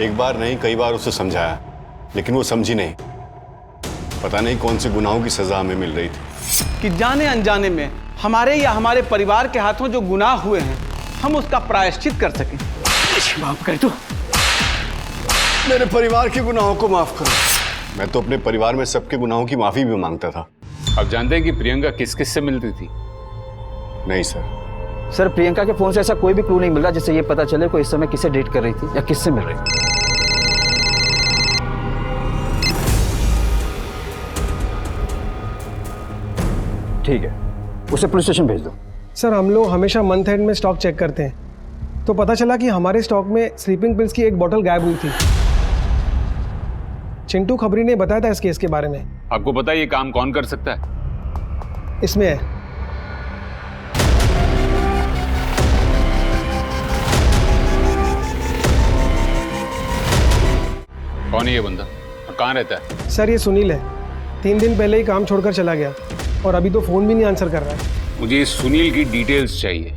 S8: एक बार नहीं कई बार उसे समझाया, लेकिन वो समझी नहीं। पता नहीं कौन से गुनाहों की सजा हमें मिल रही थी
S18: कि जाने अनजाने में हमारे या हमारे परिवार के हाथों जो गुनाह हुए हैं, हम उसका प्रायश्चित कर सकें।
S16: माफ कर दो,
S8: मेरे परिवार के गुनाहों को माफ करो। मैं तो अपने परिवार में सबके गुनाहों की माफी भी मांगता था।
S7: आप जानते हैं कि प्रियंका किस किस से मिलती थी?
S8: नहीं सर।
S10: सर, प्रियंका के फोन से ऐसा कोई भी क्लू नहीं मिल रहा जिससे ये पता चले कोई इस समय किससे डेट कर रही थी या किससे मिल रही थी। ठीक है, उसे पुलिस स्टेशन भेज दो।
S16: सर, हम लोग हमेशा मंथ एंड में स्टॉक चेक करते हैं, तो पता चला कि हमारे स्टॉक में स्लीपिंग पिल्स की एक बोतल गायब हुई थी। चिंटू खबरी ने बताया था इस केस के बारे में।
S7: आपको पता है ये काम कौन कर सकता है?
S16: इसमें है
S7: कौन है ये बंदा और कहाँ रहता है?
S16: सर, ये सुनील है। 3 दिन पहले ही काम छोड़कर चला गया और अभी तो फोन भी नहीं आंसर कर रहा है।
S7: मुझे इस सुनील की डिटेल्स चाहिए।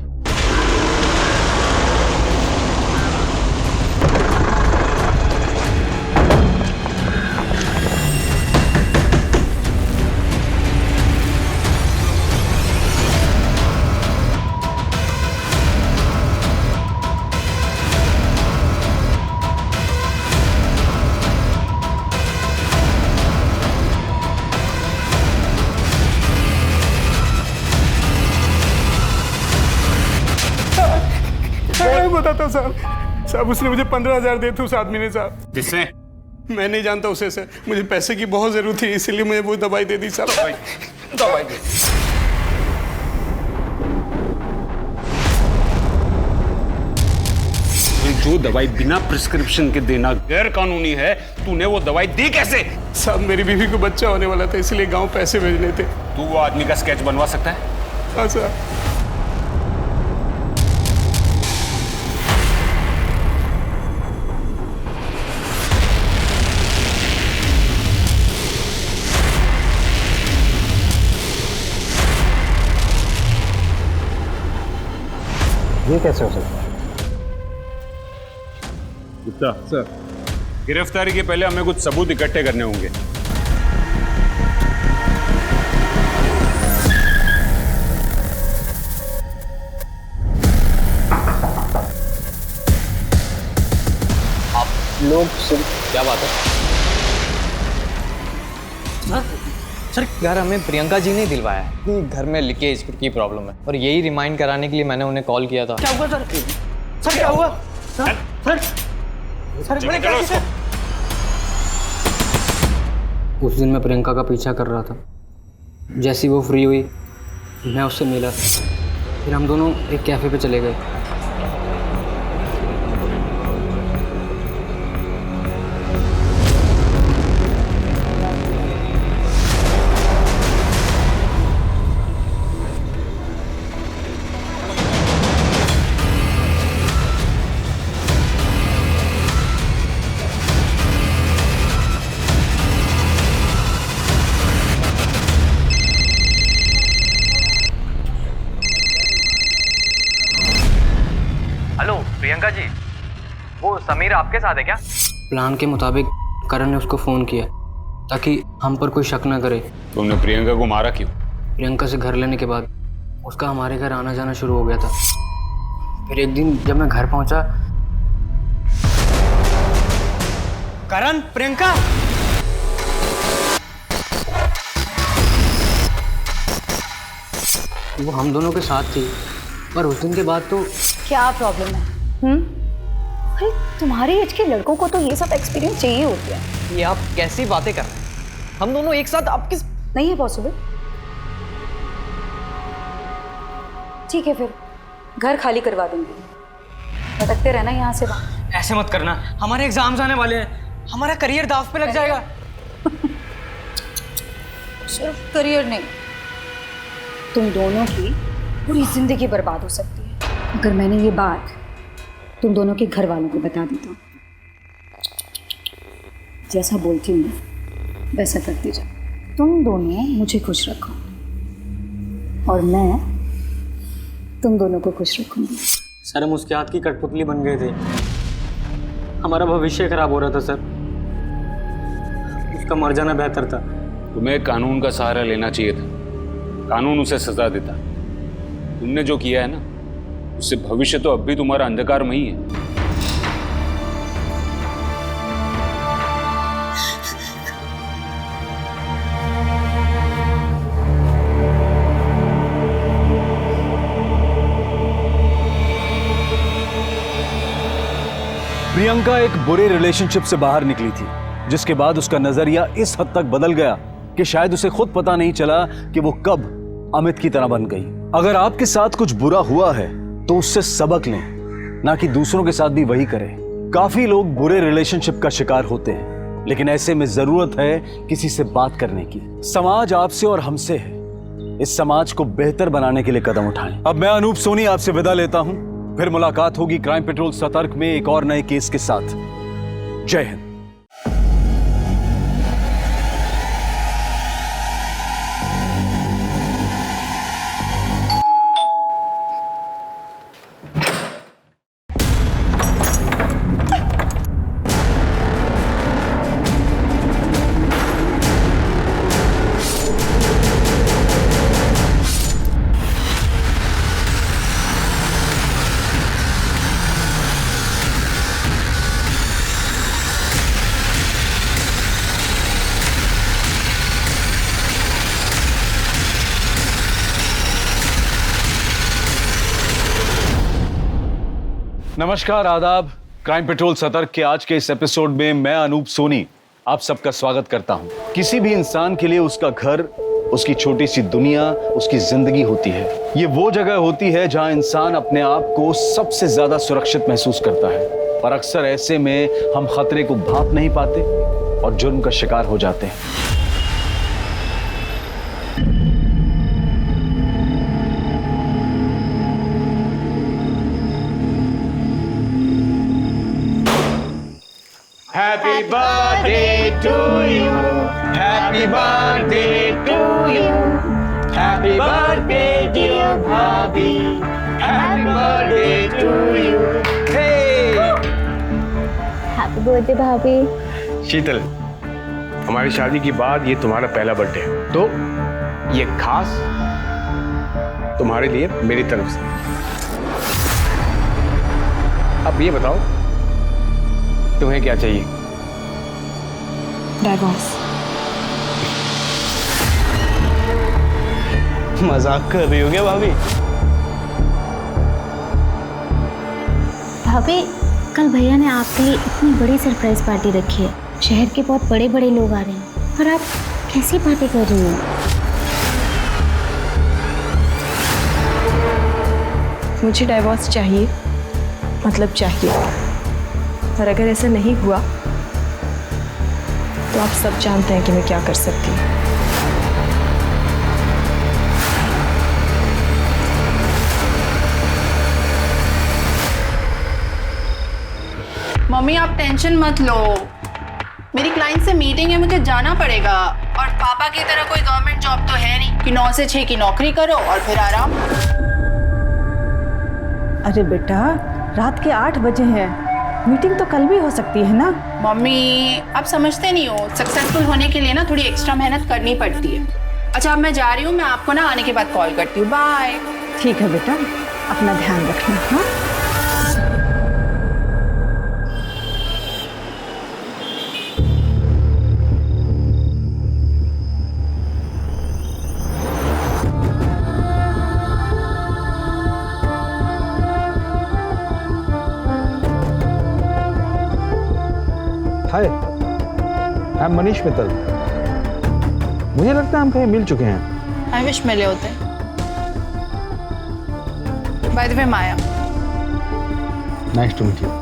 S18: बताता साहब। साहब उसने मुझे 15,000 दिए थे उस आदमी ने साहब।
S7: किसने?
S18: मैं नहीं जानता उसे सर, मुझे पैसे की बहुत जरूरत थी इसलिए मुझे वो दवाई दे दी साहब।
S7: दवाई दे। जो दवाई बिना प्रिस्क्रिप्शन के देना गैर कानूनी है, तूने वो दवाई दी कैसे?
S18: साहब मेरी बीवी को बच्चा होने वाला था इसलिए गांव पैसे भेजने थे।
S7: तू वो आदमी का स्केच बनवा सकता है?
S18: हाँ साहब।
S10: ये कैसे हो सकता है?
S7: गुप्ता सर, गिरफ्तारी के पहले हमें कुछ सबूत इकट्ठे करने होंगे।
S14: आप लोग सिर्फ क्या बात है? सर घर हमें प्रियंका जी ने दिलवाया है कि घर में लीकेज की प्रॉब्लम है और यही रिमाइंड कराने के लिए मैंने उन्हें कॉल किया था।
S16: क्या हुआ सर? सर क्या हुआ? सर सर मैंने क्या किया?
S19: उस दिन मैं प्रियंका का पीछा कर रहा था। जैसी वो फ्री हुई मैं उससे मिला, फिर हम दोनों एक कैफ़े पे चले गए।
S14: प्रियंका जी, वो समीर आपके साथ है क्या?
S19: प्लान के मुताबिक करण ने उसको फ़ोन किया ताकि हम पर कोई शक ना करे।
S7: तुमने प्रियंका को मारा क्यों?
S19: प्रियंका से घर लेने के बाद उसका हमारे घर आना जाना शुरू हो गया था। फिर एक दिन जब मैं घर पहुंचा,
S16: करण, प्रियंका,
S19: वो हम दोनों के साथ थी, पर उस दिन के बाद तो
S4: क्या प्रॉब्लम है? अरे तुम्हारी एज के लड़कों को तो ये सब एक्सपीरियंस चाहिए होती है।
S14: ये आप कैसी बातें कर रहे हैं? हम दोनों एक साथ, आप किस?
S4: नहीं है पॉसिबल। ठीक है फिर घर खाली करवा दूंगी, भटकते रहना यहाँ से वहाँ।
S16: ऐसे मत करना, हमारे एग्जाम्स आने वाले हैं, हमारा करियर दांव पे लग जाएगा।
S4: सिर्फ करियर नहीं, तुम दोनों की पूरी जिंदगी बर्बाद हो सकती है अगर मैंने ये बात तुम दोनों के घर वालों को बता देता हूँ। जैसा बोलती हूँ मैं वैसा करती जाओ। तुम दोनों मुझे खुश रखो और मैं तुम दोनों को खुश रखूंगी।
S19: सर हम उसके हाथ की कठपुतली बन गए थे, हमारा भविष्य खराब हो रहा था सर, उसका मर जाना बेहतर था।
S7: तुम्हें कानून का सहारा लेना चाहिए था, कानून उसे सजा देता। तुमने जो किया है ना, उससे भविष्य तो अब भी तुम्हारा अंधकार में ही है।
S11: प्रियंका एक बुरे रिलेशनशिप से बाहर निकली थी, जिसके बाद उसका नजरिया इस हद तक बदल गया कि शायद उसे खुद पता नहीं चला कि वो कब अमित की तरह बन गई। अगर आपके साथ कुछ बुरा हुआ है तो उससे सबक लें, ना कि दूसरों के साथ भी वही करें। काफी लोग बुरे रिलेशनशिप का शिकार होते हैं, लेकिन ऐसे में जरूरत है किसी से बात करने की। समाज आपसे और हमसे है, इस समाज को बेहतर बनाने के लिए कदम उठाएं। अब मैं अनूप सोनी आपसे विदा लेता हूं, फिर मुलाकात होगी क्राइम पेट्रोल सतर्क में एक और नए केस के साथ। जय हिंद। नमस्कार, आदाब। क्राइम पेट्रोल सतर्क के आज के इस एपिसोड में मैं अनूप सोनी आप सबका स्वागत करता हूं। किसी भी इंसान के लिए उसका घर, उसकी छोटी सी दुनिया, उसकी जिंदगी होती है। ये वो जगह होती है जहां इंसान अपने आप को सबसे ज्यादा सुरक्षित महसूस करता है, पर अक्सर ऐसे में हम खतरे को भांप नहीं पाते और जुर्म का शिकार हो जाते हैं।
S16: Happy birthday to you. Happy birthday to you. Happy birthday dear Bhabhi. Happy birthday to you. Hey.
S6: Happy birthday भाभी।
S7: शीतल, हमारी शादी के बाद ये तुम्हारा पहला बर्थडे है, तो ये खास तुम्हारे लिए मेरी तरफ से। अब ये बताओ तुम्हें क्या चाहिए?
S5: डाइवोर्स।
S18: मजाक कर रही हो क्या भाभी?
S6: भाभी, कल भैया ने आपके लिए इतनी बड़ी सरप्राइज पार्टी रखी है। शहर के बहुत बड़े बड़े लोग आ रहे हैं और आप कैसी पार्टी कर रही हो?
S13: मुझे डाइवोर्स चाहिए, मतलब चाहिए। और अगर ऐसा नहीं हुआ तो आप सब जानते हैं कि मैं क्या कर सकती हूँ।
S5: मम्मी आप टेंशन मत लो, मेरी क्लाइंट से मीटिंग है, मुझे जाना पड़ेगा। और पापा की तरह कोई गवर्नमेंट जॉब तो है नहीं कि 9 से 6 की नौकरी करो और फिर आराम।
S1: अरे बेटा, रात के 8 बजे हैं, मीटिंग तो कल भी हो सकती है ना।
S5: मम्मी आप समझते नहीं हो, सक्सेसफुल होने के लिए ना थोड़ी एक्स्ट्रा मेहनत करनी पड़ती है। अच्छा अब मैं जा रही हूँ, मैं आपको ना आने के बाद कॉल करती हूँ। बाय।
S1: ठीक है बेटा, अपना ध्यान रखना। हाँ,
S10: हाय, आई एम मनीष मित्तल। मुझे लगता है हम कहीं मिल चुके हैं।
S5: आई विश मिले होते। By the way Maya.
S10: Nice to meet you.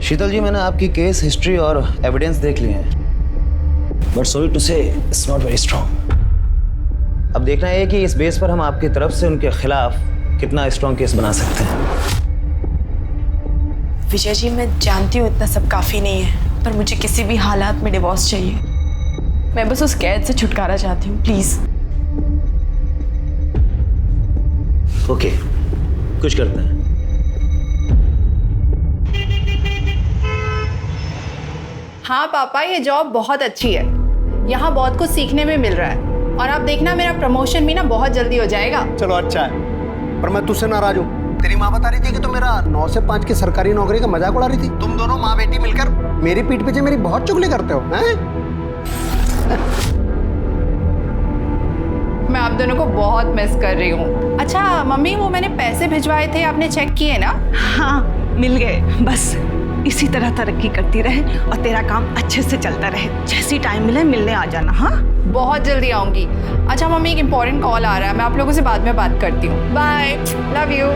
S14: Sheetal ji, मैंने आपकी केस हिस्ट्री और एविडेंस देख लिए हैं, but sorry to say it's not very strong. अब देखना है कि इस बेस पर हम आपकी तरफ से उनके खिलाफ कितना स्ट्रॉन्ग केस बना सकते हैं।
S13: विजय जी, मैं जानती हूँ इतना सब काफ़ी नहीं है, पर मुझे किसी भी हालात में डिवोर्स चाहिए। मैं बस उस कैद से छुटकारा चाहती हूँ, प्लीज़।
S14: ओके, कुछ करते हैं।
S5: हाँ पापा, ये जॉब बहुत अच्छी है, यहाँ बहुत कुछ सीखने में मिल रहा है। और आप देखना मेरा प्रमोशन भी ना बहुत जल्दी हो जाएगा।
S17: चलो अच्छा है, पर मैं तुझसे नाराज हूँ। तेरी माँ बता रही थी कि तू मेरा 9 से 5 की सरकारी नौकरी का मजाक उड़ा रही थी। तुम दोनों माँ बेटी मिलकर मेरी पीठ पीछे मेरी बहुत चुगली करते हो, हैं?
S5: मैं आप दोनों को बहुत मिस कर रही हूँ। अच्छा मम्मी, वो मैंने पैसे भिजवाए थे, आपने चेक किए ना?
S1: हाँ मिल गए। बस इसी तरह तरक्की करती रहे और तेरा काम अच्छे से चलता रहे। जैसी टाइम मिले मिलने आ जाना। हाँ,
S5: बहुत जल्दी आऊंगी। अच्छा मम्मी, एक इम्पोर्टेंट कॉल आ रहा है, मैं आप लोगों से बाद में बात करती हूँ। Bye, love you.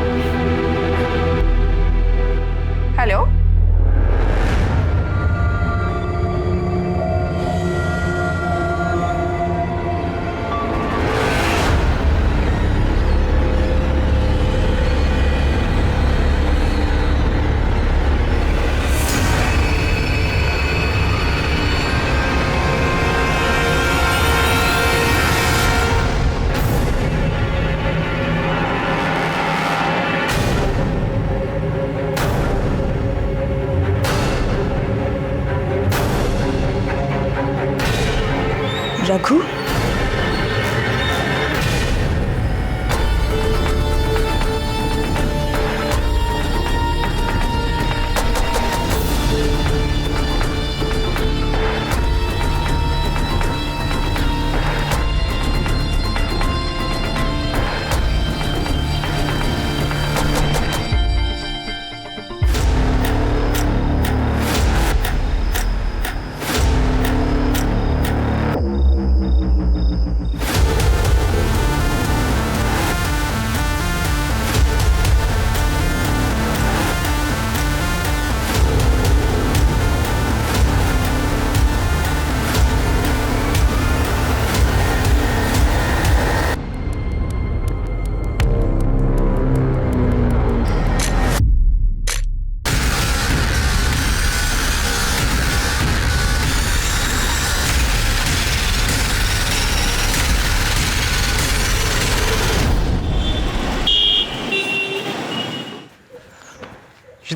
S5: Hello,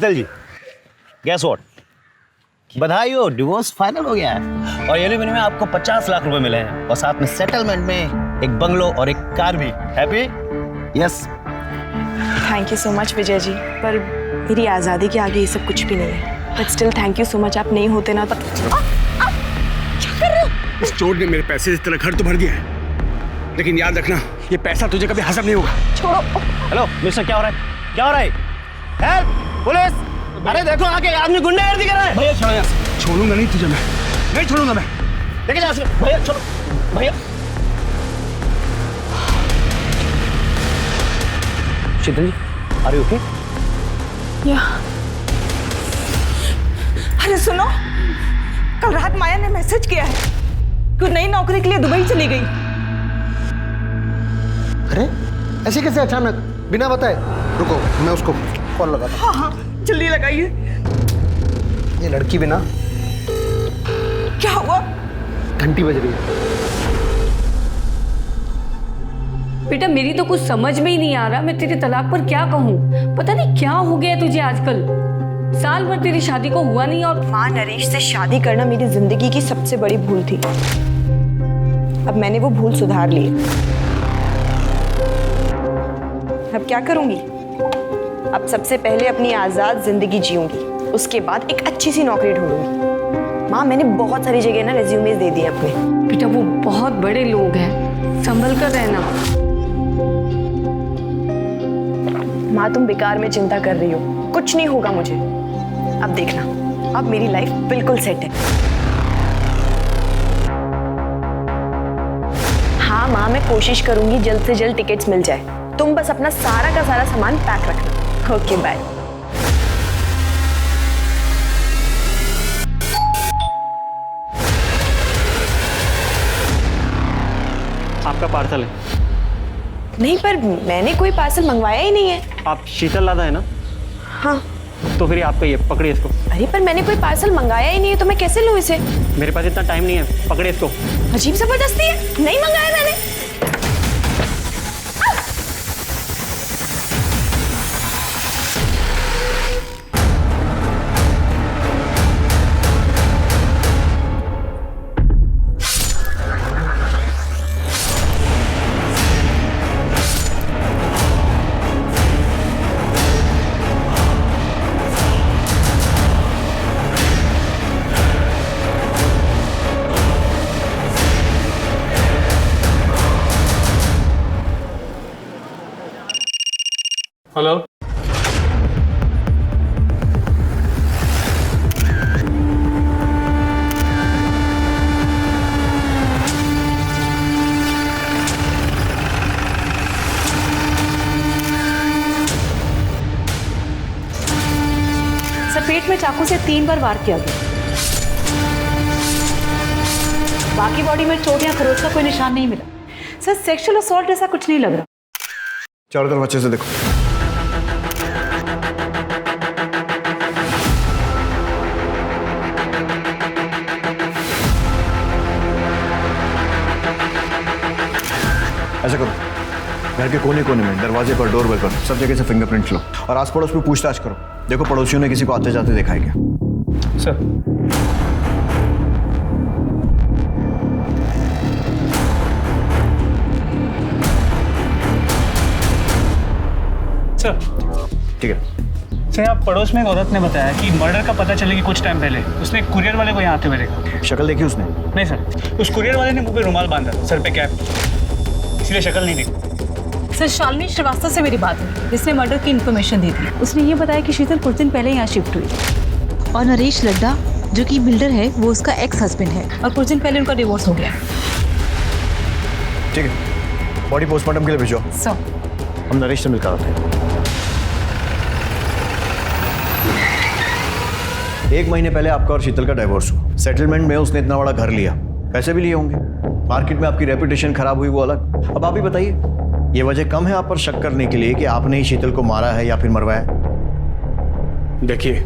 S16: Sheetal ji, guess what, बधाई हो, डिवोर्स फाइनल हो गया है और एलिमनी में आपको 50 लाख रुपए मिले हैं और साथ में सेटलमेंट में एक बंगलो और एक कार भी। Happy? Yes.
S20: Thank you so much Vijay ji, पर मेरी आज़ादी के आगे ये सब कुछ भी नहीं है। But still thank you so much, आप नहीं होते ना तो।
S9: क्या कर रहे हो?
S7: इस चोर ने मेरे पैसे से तेरा घर तो भर दिया है, लेकिन याद रखना ये पैसा तुझे कभी हजम नहीं होगा।
S9: छोड़ो।
S16: हेलो मिस्टर, क्या हो रहा है? क्या हो रहा है? हेल्प! पुलिस! अरे देखो आके आदमी गुंडागर्दी कर रहा है।
S7: भैया छोड़ो यार। छोड़ूंगा नहीं तुझे, मैं नहीं छोड़ूंगा मैं।
S16: लेके जा इसको। भैया छोड़ो, भैया। शीतल जी, आर यू ओके?
S1: या अरे सुनो, कल रात माया ने मैसेज किया है कि नई नौकरी के लिए दुबई चली गई।
S17: अरे ऐसे कैसे अचानक, बिना बताए? रुको मैं उसको कॉल लगाता हूं।
S1: हाँ जल्दी लगाइए।
S17: ये लड़की बिना।
S1: क्या हुआ?
S17: घंटी बज रही है।
S21: बेटा मेरी तो कुछ समझ में ही नहीं आ रहा, मैं तेरे तलाक पर क्या कहूँ। पता नहीं क्या हो गया तुझे आजकल, साल भर तेरी शादी को हुआ नहीं और।
S20: माँ, नरेश से शादी करना मेरी जिंदगी की सबसे बड़ी भूल थी। अब मैंने वो भूल सुधार ली। अब क्या करूंगी? अब सबसे पहले अपनी आजाद जिंदगी जीऊंगी, उसके बाद एक अच्छी सी नौकरी ढूंढूंगी। माँ, मैंने बहुत सारी जगह ना रेज्यूमेज दे दिए अपने।
S21: बेटा वो बहुत बड़े लोग हैं, संभल कर रहना।
S20: माँ, तुम बेकार में चिंता कर रही हो, कुछ नहीं होगा मुझे। अब देखना, अब मेरी लाइफ बिल्कुल सेट है। हाँ माँ, मैं कोशिश करूंगी जल्द से जल्द टिकट्स मिल जाए। तुम बस अपना सारा का सारा सामान पैक रखना। Okay bye.
S22: आपका पार्सल है।
S20: नहीं, पर मैंने कोई पार्सल मंगवाया ही नहीं है।
S22: आप शीतल लादा है ना?
S20: हाँ।
S22: तो फिर आपका ये पकड़िए इसको।
S20: अरे पर मैंने कोई पार्सल मंगाया ही नहीं है, तो मैं कैसे लूँ इसे?
S22: मेरे पास इतना टाइम नहीं है, पकड़िए इसको।
S20: अजीब जबरदस्ती है, नहीं मंगाया मैंने।
S3: हेलो।
S4: सर पेट में चाकू से 3 बार वार किया गया। बाकी बॉडी में चोट या खरोच का कोई निशान नहीं मिला। सर सेक्सुअल असॉल्ट जैसा कुछ नहीं लग रहा।
S17: चारों तरफ अच्छे से देखो। ऐसा करो, घर के कोने कोने में, दरवाजे पर, डोर पर, सब जगह से फिंगरप्रिंट लो और आस पड़ोस में पूछताछ करो। देखो पड़ोसियों ने किसी को आते जाते देखा है क्या?
S3: सर। सर
S22: ठीक है। सर आप पड़ोस में एक औरत ने बताया कि मर्डर का पता चले कि कुछ टाइम पहले उसने एक कुरियर वाले को यहाँ आते हुए देखा।
S17: शक्ल देखी उसने?
S22: नहीं सर, उस कुरियर वाले ने मुंह पे रुमाल बांधा, सर पे कैप, इसलिए शक्ल नहीं देखी।
S4: सर शालिनी श्रीवास्तव से मेरी बात हुई, जिसने मर्डर की इन्फॉर्मेशन दी थी। उसने ये बताया कि शीतल कुछ दिन पहले यहाँ शिफ्ट हुई
S23: और नरेश लड्डा जो कि बिल्डर है वो उसका एक्स हस्बैंड है
S4: और कुछ दिन पहले उनका डिवोर्स हो गया।
S17: ठीक है, बॉडी पोस्टमार्टम के लिए भेजो।
S4: सर
S17: हम नरेश से मिलकर आते हैं। 1 महीने पहले आपका और शीतल का डाइवोर्स हुआ। सेटलमेंट में उसने इतना बड़ा घर लिया, पैसे भी लिए होंगे, मार्केट में आपकी रेपुटेशन खराब हुई वो अलग। अब आप ही बताइए, ये वजह कम है आप पर शक करने के लिए कि आपने ही शीतल को मारा है या फिर मरवाया?
S7: देखिए,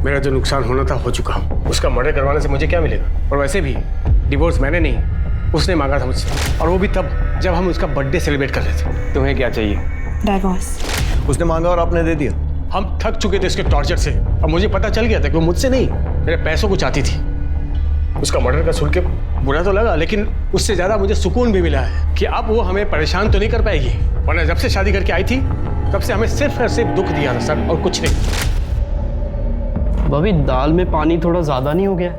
S7: मेरा जो नुकसान होना था हो चुका। उसका मर्डर करवाने से मुझे क्या मिलेगा? और वैसे भी डिवोर्स मैंने नहीं, उसने मांगा था मुझसे, और वो भी तब जब हम उसका बर्थडे सेलिब्रेट कर रहे थे। तुम्हें क्या चाहिए?
S20: डाइवोर्स।
S17: उसने मांगा और आपने दे दिया?
S18: हम थक चुके थे इसके टॉर्चर से। अब मुझे पता चल गया था कि वो मुझसे नहीं, मेरे पैसों को चाहती थी। उसका मर्डर का सुन के बुरा तो लगा, लेकिन उससे ज्यादा मुझे सुकून भी मिला है कि अब वो हमें परेशान तो नहीं कर पाएगी। वरना जब से शादी करके आई थी तब से हमें सिर्फ और सिर्फ दुख दिया था सर, और कुछ नहीं।
S2: भाभी दाल में पानी थोड़ा ज़्यादा नहीं हो गया?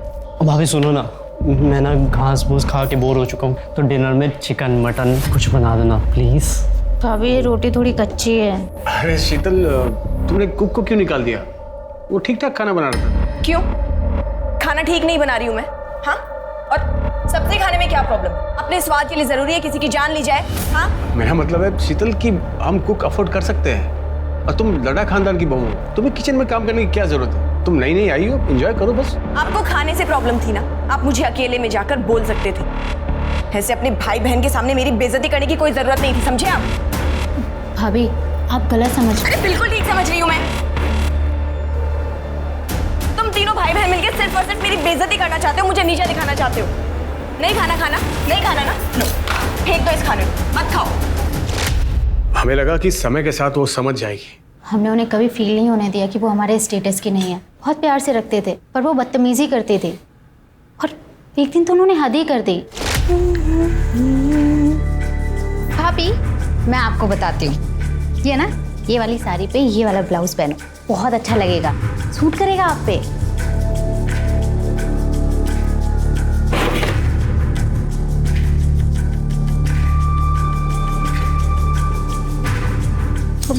S2: भाभी सुनो ना, मैं ना घास फूस खा के बोर हो चुका हूँ, तो डिनर में चिकन मटन कुछ बना देना प्लीज़।
S6: भाभी ये रोटी थोड़ी कच्ची है।
S18: अरे शीतल, तुमने कुक को क्यों निकाल दिया? वो ठीक ठाक खाना बना रहा था।
S20: क्यों? खाना ठीक नहीं बना रही हूँ मैं? हाँ? और सब्जी खाने में क्या प्रॉब्लम? अपने स्वाद के लिए जरूरी है किसी की जान ली जाए? हाँ?
S18: मेरा मतलब है शीतल कि हम कुक अफोर्ड कर सकते हैं, और तुम लड़ा खानदान की बहू हो, तुम्हें किचन में काम करने की क्या जरूरत है? तुम नई नई आई हो, एंजॉय करो बस।
S20: आपको खाने से प्रॉब्लम थी ना, आप मुझे अकेले में जाकर बोल सकते थे। ऐसे अपने भाई बहन के सामने मेरी बेइज्जती करने की कोई जरूरत नहीं थी, समझे आप?
S6: भाभी आप गलत समझ।
S20: अरे बिल्कुल ठीक समझ रही हूँ मैं। तुम तीनों भाई बहन मिलकर सिर्फ और सिर्फ मेरी बेइज्जती करना चाहते हो, मुझे नीचा दिखाना चाहते हो। नहीं खाना नहीं खाना ना, लो फेंक दो इस खाने को, मत खाओ।
S18: हमें लगा कि समय के साथ वो समझ जाएगी।
S6: हमने उन्हें कभी फील नहीं होने दिया कि वो हमारे स्टेटस की नहीं है। बहुत प्यार से रखते थे, पर वो बदतमीजी करते थे, और एक दिन तो उन्होंने हद ही कर दी। भाभी मैं आपको बताती हूँ, ये ना ये वाली साड़ी पे ये वाला ब्लाउज पहनो, बहुत अच्छा लगेगा, सूट करेगा आप पे।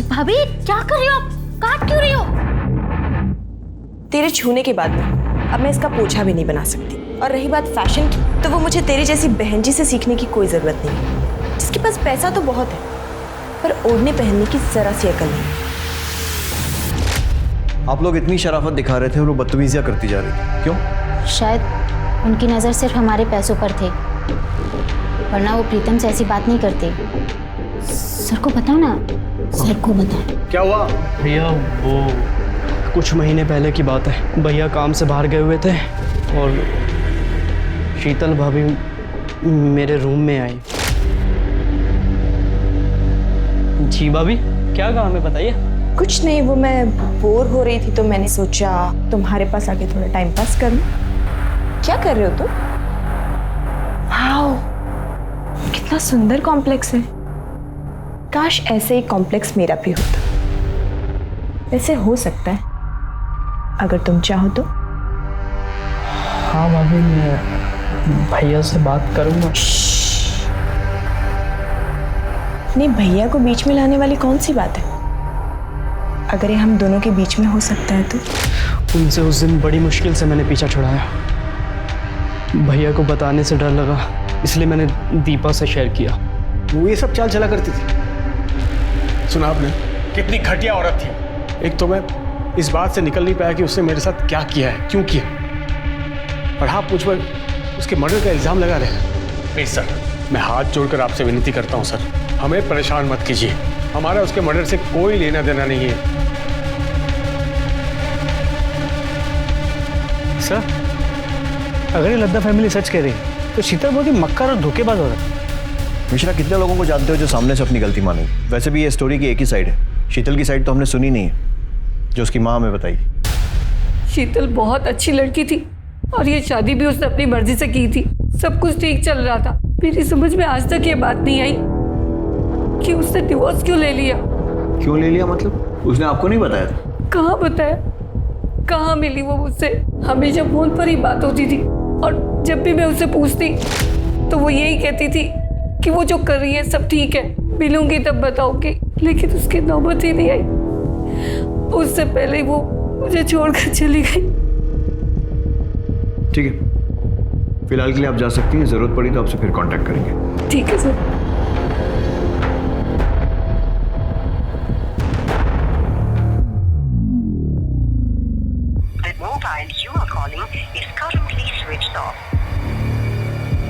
S6: भाभी क्या कर रही हो आप? काट क्यों रही हो?
S20: तेरे छूने के बाद में अब मैं इसका पोछा भी नहीं बना सकती। और रही बात फैशन की, तो वो मुझे तेरी जैसी बहन जी से सीखने की कोई जरूरत नहीं। जिसके पास पैसा तो बहुत है, पर ओढ़ने पहनने की जरा सी अकल नहीं।
S17: आप लोग इतनी शराफत दिखा रहे थे और वो बदतमीजियां करती जा रही थी, क्यों?
S6: शायद उनकी नज़र सिर्फ हमारे पैसों पर थे, वरना वो प्रीतम से ऐसी बात नहीं करते। सर को बताओ ना, सर को बताओ।
S18: क्या हुआ?
S2: भैया वो कुछ महीने पहले की बात है, भैया काम से बाहर गए हुए थे और शीतल भाभी मेरे रूम में आई। जी भाभी क्या काम है बताइए।
S20: कुछ नहीं, वो मैं बोर हो रही थी तो मैंने सोचा तुम्हारे पास आके थोड़ा टाइम पास कर लूं। क्या कर रहे हो तुम? वाओ, कितना सुंदर कॉम्प्लेक्स है। काश ऐसे ही कॉम्प्लेक्स मेरा भी होता। वैसे हो सकता है अगर तुम चाहो तो।
S2: हाँ भाभी मैं भैया से बात करूँगा।
S20: नहीं, भैया को बीच में लाने वाली कौन सी बात है? अगर ये हम दोनों के बीच में हो सकता है तो।
S2: उनसे उस दिन बड़ी मुश्किल से मैंने पीछा छुड़ाया। भैया को बताने से डर लगा, इसलिए मैंने दीपा से शेयर किया।
S18: वो ये सब चाल चला करती थी। सुना आपने कितनी घटिया औरत थी। एक तो मैं इस बात से निकल नहीं पाया कि उसने मेरे साथ क्या किया है, क्यों किया, और आप मुझ पर उसके मर्डर का इल्जाम लगा रहे हैं। प्लीज सर, मैं हाथ जोड़कर आपसे विनती करता हूँ सर, हमें परेशान मत कीजिए। हमारा उसके मर्डर से कोई लेना देना नहीं है।
S22: सर, अगर ये लद्दा फैमिली सच कह रही है तो शीतल बहुत ही मक्कार और धोखेबाज हो रहा है।
S17: मिश्रा, कितने लोगों को जानते हो जो सामने से अपनी गलती मानेंगे? वैसे भी ये स्टोरी की एक ही साइड है, शीतल की साइड तो हमने सुनी नहीं है जो उसकी माँ हमें बताई।
S21: शीतल बहुत अच्छी लड़की थी और ये शादी भी उसने अपनी मर्जी से की थी। सब कुछ ठीक चल रहा था। मेरी समझ में आज तक ये बात नहीं आई कि उसने डिवोर्स क्यों ले लिया।
S17: क्यों ले लिया मतलब? उसने आपको नहीं बताया था?
S21: कहाँ बताया, कहाँ मिली वो मुझसे। हमेशा फोन पर ही बात होती थी और जब भी मैं उससे पूछती तो वो यही कहती थी कि वो जो कर रही है सब ठीक है, मिलूंगी तब बताऊंगी। लेकिन उसकी नौबत ही नहीं आई। उससे पहले वो मुझे छोड़कर चली गई।
S17: ठीक है, फिलहाल के लिए आप जा सकती हैं, जरूरत पड़ी तो आपसे फिर कांटेक्ट करेंगे।
S21: ठीक है सर।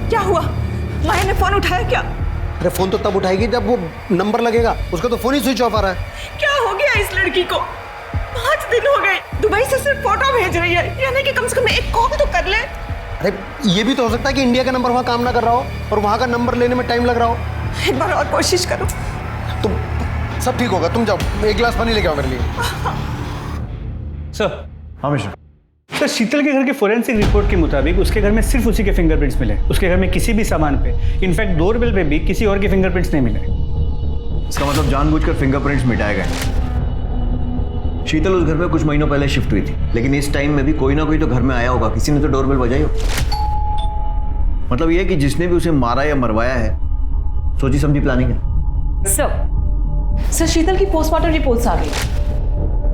S1: क्या हुआ? माया ने फोन उठाया क्या?
S12: अरे फोन तो तब उठाएगी जब वो नंबर लगेगा, उसका तो फोन ही स्विच ऑफ आ रहा है।
S1: क्या हो गया इस लड़की को? 5 दिन हो गए, दुबई से सिर्फ फोटो भेज रही है, यानी कि कम से कम एक कॉल तो कर ले।
S12: अरे ये भी तो हो सकता है कि इंडिया का नंबर वहाँ काम ना कर रहा हो और वहाँ का नंबर लेने में टाइम लग रहा हो।
S1: एक बार और कोशिश करो।
S12: तुम सब ठीक होगा, तुम जाओ, एक गिलास पानी लेके आओ मेरे लिए।
S22: सर।
S17: हाँ मिश्रा।
S22: सर शीतल के घर के फोरेंसिक रिपोर्ट के मुताबिक उसके घर में सिर्फ उसी के फिंगरप्रिंट्स मिले। उसके घर में किसी भी सामान पे, इनफैक्ट डोरबेल पे भी किसी और के फिंगरप्रिंट्स नहीं मिले।
S17: इसका मतलब जानबूझकर फिंगरप्रिंट्स मिटाए गए। शीतल उस घर में कुछ महीनों पहले शिफ्ट हुई थी, लेकिन इस टाइम में भी कोई ना कोई तो घर में आया होगा, किसी ने तो डोरबेल बजाई हो। मतलब ये कि जिसने भी उसे मारा या मरवाया है, सोची समझी प्लानिंग है।
S23: सर शीतल की पोस्टमार्टम रिपोर्ट्स आ गई।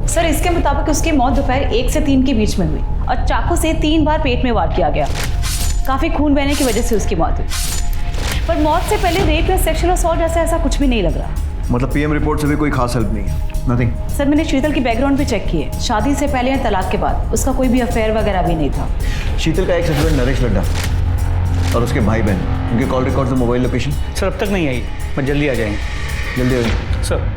S23: सर इसके मुताबिक उसकी मौत दोपहर 1 से 3 के बीच में हुई और चाकू से 3 बार पेट में वार किया गया। काफी खून बहने की वजह से उसकी मौत हुई, पर मौत से पहले रेप या सेक्सुअल असॉल्ट जैसा ऐसा कुछ भी नहीं लग रहा।
S17: मतलब पीएम रिपोर्ट से भी कोई खास हेल्प नहीं है? नथिंग।
S23: सर मैंने शीतल की बैकग्राउंड भी चेक की है। शादी से पहले या तलाक के बाद उसका कोई भी अफेयर वगैरह भी नहीं था।
S17: शीतल का एक हस्बैंड नरेश लड्डा और उसके भाई बहन, उनके कॉल रिकॉर्ड और मोबाइल लोकेशन
S22: सर अब तक नहीं आई, पर जल्दी आ जाएंगे।
S17: जल्दी आ जाएंगे
S22: सर।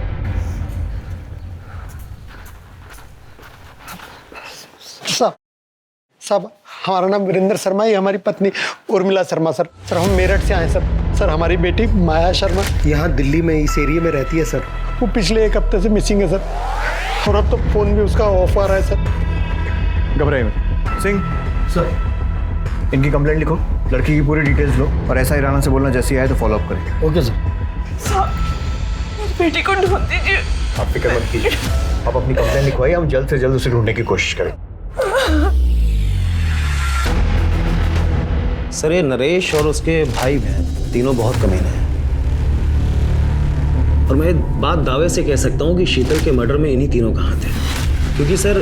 S12: साहब हमारा नाम वीरेंद्र शर्मा है, हमारी पत्नी उर्मिला शर्मा सर। सर हम मेरठ से आए सर। सर हमारी बेटी माया शर्मा यहाँ दिल्ली में इस एरिया में रहती है सर। वो पिछले 1 हफ्ते से मिसिंग है सर, और अब तो फोन भी उसका ऑफ आ रहा है सर।
S17: घबराइए मत। सिंह सर, इनकी कंप्लेंट लिखो, लड़की की पूरी डिटेल्स लो और ऐसा ईराना से बोलना जैसे आए तो फॉलो अप करें।
S12: Okay sir.
S21: बेटी को ढूंढ दीजिए।
S17: आप फिक्र मत कीजिए, आप अपनी कंप्लेंट लिखवाइए, हम जल्द से जल्द उसे ढूंढने की कोशिश करें।
S8: सर ये नरेश और उसके भाई बहन तीनों बहुत कमीने हैं, और मैं बात दावे से कह सकता हूँ कि शीतल के मर्डर में इन्हीं तीनों का हाथ है। क्योंकि सर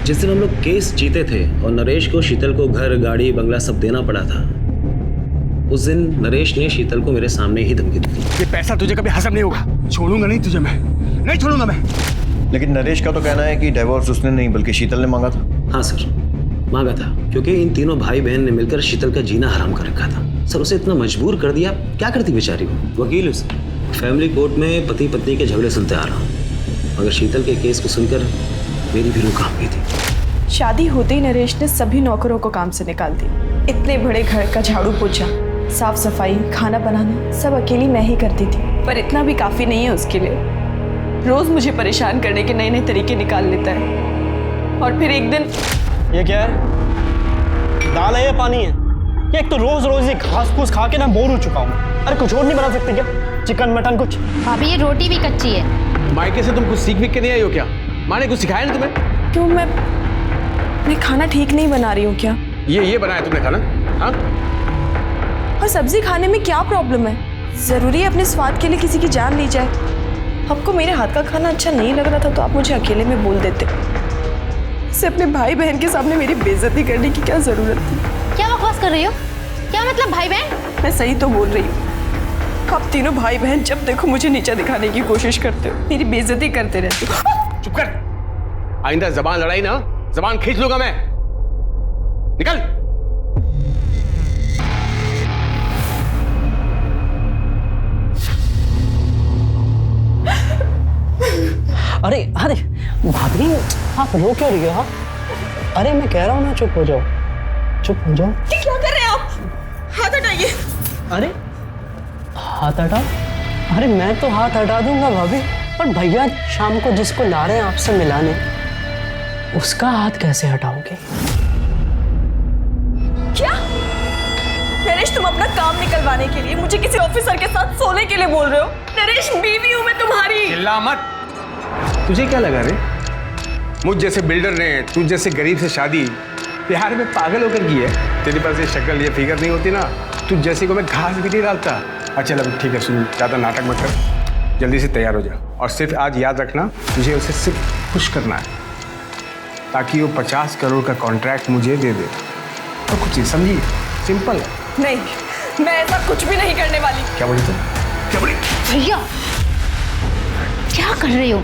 S8: जिस दिन हम लोग केस जीते थे और नरेश को शीतल को घर, गाड़ी, बंगला सब देना पड़ा था, उस दिन नरेश ने शीतल को मेरे सामने ही धमकी दी।
S18: ये पैसा तुझे कभी हजम नहीं होगा, छोड़ूंगा नहीं तुझे, मैं नहीं छोड़ूंगा मैं।
S17: लेकिन नरेश का तो कहना है कि डिवोर्स उसने नहीं बल्कि शीतल ने मांगा था।
S8: हाँ सर, मांगा था, क्योंकि इन तीनों भाई बहन ने मिलकर शीतल का जीना हराम कर रखा था। सर उसे इतना मजबूर कर दिया, क्या करती बेचारी वो। वकील उसे फैमिली कोर्ट में पति पत्नी के झगड़े सुनते आ रहा हूँ, मगर शीतल के केस को सुनकर मेरी भी रूह कांप गई थी।
S20: शादी होते ही नरेश ने सभी नौकरों को काम से निकाल दिया। इतने बड़े घर का झाड़ू पोछा, साफ सफाई, खाना बनाना सब अकेली मैं ही करती थी। पर इतना भी काफी नहीं है उसके लिए। रोज मुझे परेशान करने के नए नए तरीके निकाल लेता है। और फिर एक दिन,
S2: ये क्या है? दाल है या पानी है? ये एक तो रोज रोज ये घास फूस खा के ना बोर हो चुका हूँ। अरे कुछ और नहीं बना सकते क्या? चिकन मटन कुछ?
S9: भाभी ये रोटी भी कच्ची है।
S18: मायके से तुम कुछ सीख के नहीं आई हो क्या? माँ ने कुछ सिखाया नहीं तुम्हें?
S20: क्यों मैं खाना ठीक नहीं बना रही हूँ क्या?
S18: ये बनाया तुमने खाना? हाँ?
S20: और सब्जी खाने में क्या प्रॉब्लम है? जरूरी है अपने स्वाद के लिए किसी की जान ली जाए? आपको मेरे हाथ का खाना अच्छा नहीं लग रहा था तो आप मुझे अकेले में बोल देते। इसे अपने भाई बहन के सामने मेरी बेइज्जती करने की क्या जरूरत थी?
S9: क्या बकवास कर रही हो? क्या मतलब भाई बहन?
S20: मैं सही तो बोल रही हूँ। आप तीनों भाई बहन जब देखो मुझे नीचा दिखाने की कोशिश करते हो, मेरी बेइज्जती करते रहते हो।
S18: चुप कर, आइंदा जबान लड़ाई ना, जबान खींच लूंगा मैं। निकल।
S2: अरे अरे भाभी आप रो क्यों रही हो? हाँ अरे मैं कह रहा हूँ ना चुप हो जाओ, चुप हो जाओ।
S20: क्या कर रहे हैं आप? हाथ हटाइए।
S2: अरे हाथ हटाओ? अरे मैं तो हाथ हटा दूंगा भाभी, पर भैया शाम को जिसको ला रहे हैं आपसे मिलाने, उसका हाथ कैसे हटाओगे?
S20: क्या नरेश, तुम अपना काम निकलवाने के लिए मुझे किसी ऑफिसर के साथ सोने के लिए बोल रहे हो? नरेश बीवी हूं मैं तुम्हारी।
S18: चिल्ला मत। तुझे क्या लगा रे? मुझ जैसे बिल्डर ने तुझ जैसे गरीब से शादी प्यार में पागल होकर की है? तेरे पास ये शक्ल ये फिगर नहीं होती ना, तुझ जैसे को मैं घास भी नहीं डालता। अच्छा अभी ठीक है, सुन, ज़्यादा नाटक मत कर, जल्दी से तैयार हो जा। और सिर्फ आज याद रखना, तुझे उसे सिर्फ खुश करना है ताकि वो 50 करोड़ का कॉन्ट्रैक्ट मुझे दे दे। तो कुछ नहीं, समझी? सिंपल।
S20: नहीं, मैं ऐसा कुछ भी नहीं करने वाली।
S18: क्या बोली तुम? क्या बोली?
S9: भैया क्या कर रहे हो?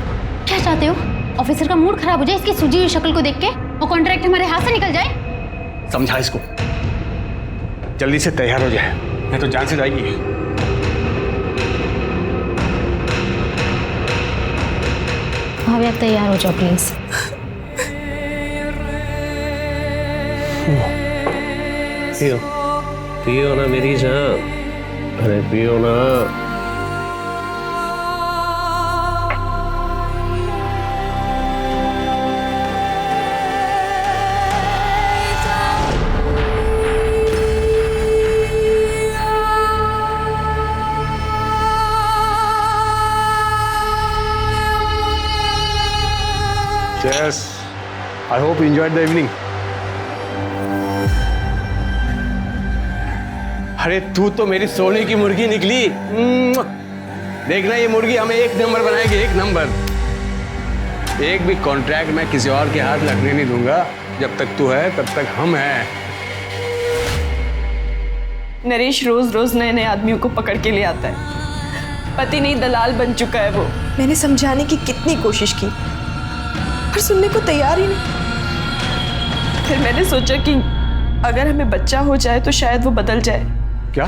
S9: क्या चाहते हो? ऑफिसर का मूड खराब हो जाए इसकी सूजी हुई शक्ल को देख के, और कॉन्ट्रैक्ट हमारे हाथ से निकल जाए?
S18: समझा इसको, जल्दी से तैयार हो जाए, नहीं तो जान से जाएगी।
S9: भाभी आप तैयार हो जाओ प्लीज।
S8: पियो पियो ना मेरी जान, अरे पियो ना।
S18: Yes, I hope you enjoyed the evening. अरे तू तो मेरी सोने की मुर्गी निकली। देखना ये मुर्गी हमें 1 नंबर बनाएगी, 1 नंबर। एक भी कॉन्ट्रैक्ट मैं किसी और के हाथ लगने नहीं दूंगा। जब तक तू है तब तक हम हैं।
S21: नरेश रोज रोज नए नए आदमियों को पकड़ के ले आता है। पति नहीं दलाल बन चुका है वो।
S20: मैंने समझाने की कितनी कोशिश की पर सुनने को तैयार ही नहीं।
S21: फिर मैंने सोचा कि अगर हमें बच्चा हो जाए तो शायद वो बदल जाए।
S18: क्या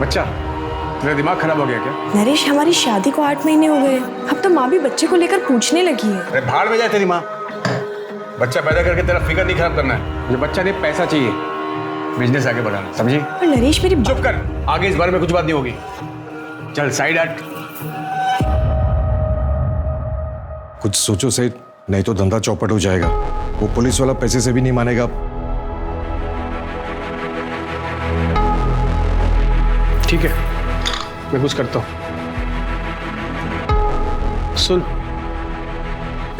S18: बच्चा? तेरा दिमाग खराब हो गया क्या?
S20: नरेश, हमारी शादी को 8 महीने हो गए। अब तो माँ भी बच्चे को लेकर पूछने लगी है।
S18: अरे भाड़ में जाए तेरी माँ। बच्चा पैदा करके तेरा फिगर नहीं खराब करना है। मुझे बच्चा नहीं, पैसा चाहिए, बिजनेस आगे बढ़ाना, समझी?
S20: पर नरेश मेरी
S18: चुप कर, आगे इस बारे में कुछ बात नहीं होगी। चल साइड हट।
S11: कुछ सोचो सही, नहीं तो धंधा चौपट हो जाएगा। वो पुलिस वाला पैसे से भी नहीं मानेगा।
S18: ठीक है, मैं कुछ करता हूँ। सुन,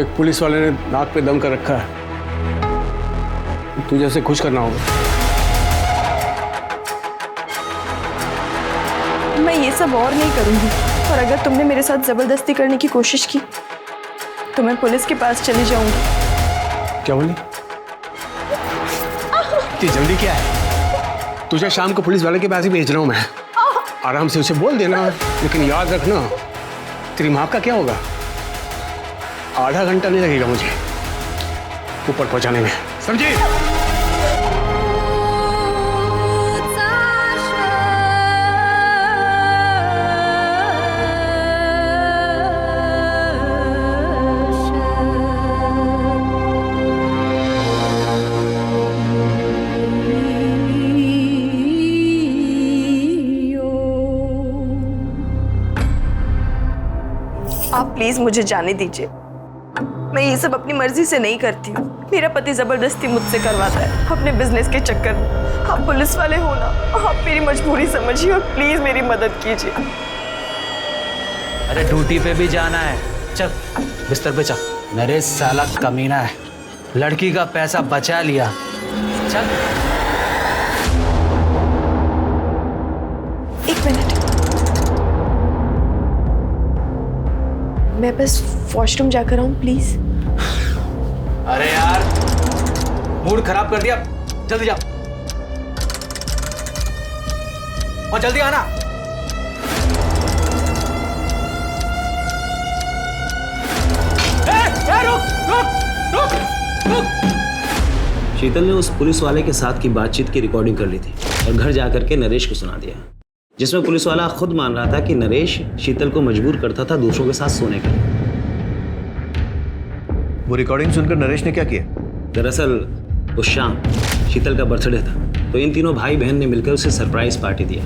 S18: एक पुलिस वाले ने नाक पे दम कर रखा है, तुझे उसे खुश करना होगा।
S20: मैं ये सब और नहीं करूंगी, और अगर तुमने मेरे साथ जबरदस्ती करने की कोशिश की तो मैं पुलिस के पास चली जाऊंगी।
S18: क्या बोली? इतनी जल्दी क्या है? तुझे शाम को पुलिस वाले के पास ही भेज रहा हूं मैं। आराम से उसे बोल देना, लेकिन याद रखना तेरी माँ का क्या होगा। आधा घंटा नहीं लगेगा मुझे ऊपर पहुंचाने में, समझी?
S20: आप प्लीज मुझे जाने दीजिए। मैं ये सब अपनी मर्जी से नहीं करती हूँ। मेरा पति जबरदस्ती मुझसे करवाता है अपने बिजनेस के चक्कर में। आप पुलिस वाले हो ना, आप मेरी मजबूरी समझिए और प्लीज मेरी मदद कीजिए।
S15: अरे ड्यूटी पे भी जाना है, चल बिस्तर पे चल। नरेश साला कमीना है, लड़की का पैसा बचा लिया। चल।
S20: 1 मिनट, मैं बस वॉशरूम जाकर आऊं प्लीज।
S15: अरे यार मूड खराब कर दिया, जल्दी जा और जल्दी आना।
S8: रुक। शीतल ने उस पुलिस वाले के साथ की बातचीत की रिकॉर्डिंग कर ली थी और घर जाकर के नरेश को सुना दिया, जिसमें पुलिस वाला खुद मान रहा था कि नरेश शीतल को मजबूर करता था दूसरों के साथ सोने के लिए।
S17: वो रिकॉर्डिंग सुनकर नरेश ने क्या किया?
S8: दरअसल उस शाम शीतल का बर्थडे था, तो इन तीनों भाई बहन ने मिलकर उसे सरप्राइज पार्टी दिया।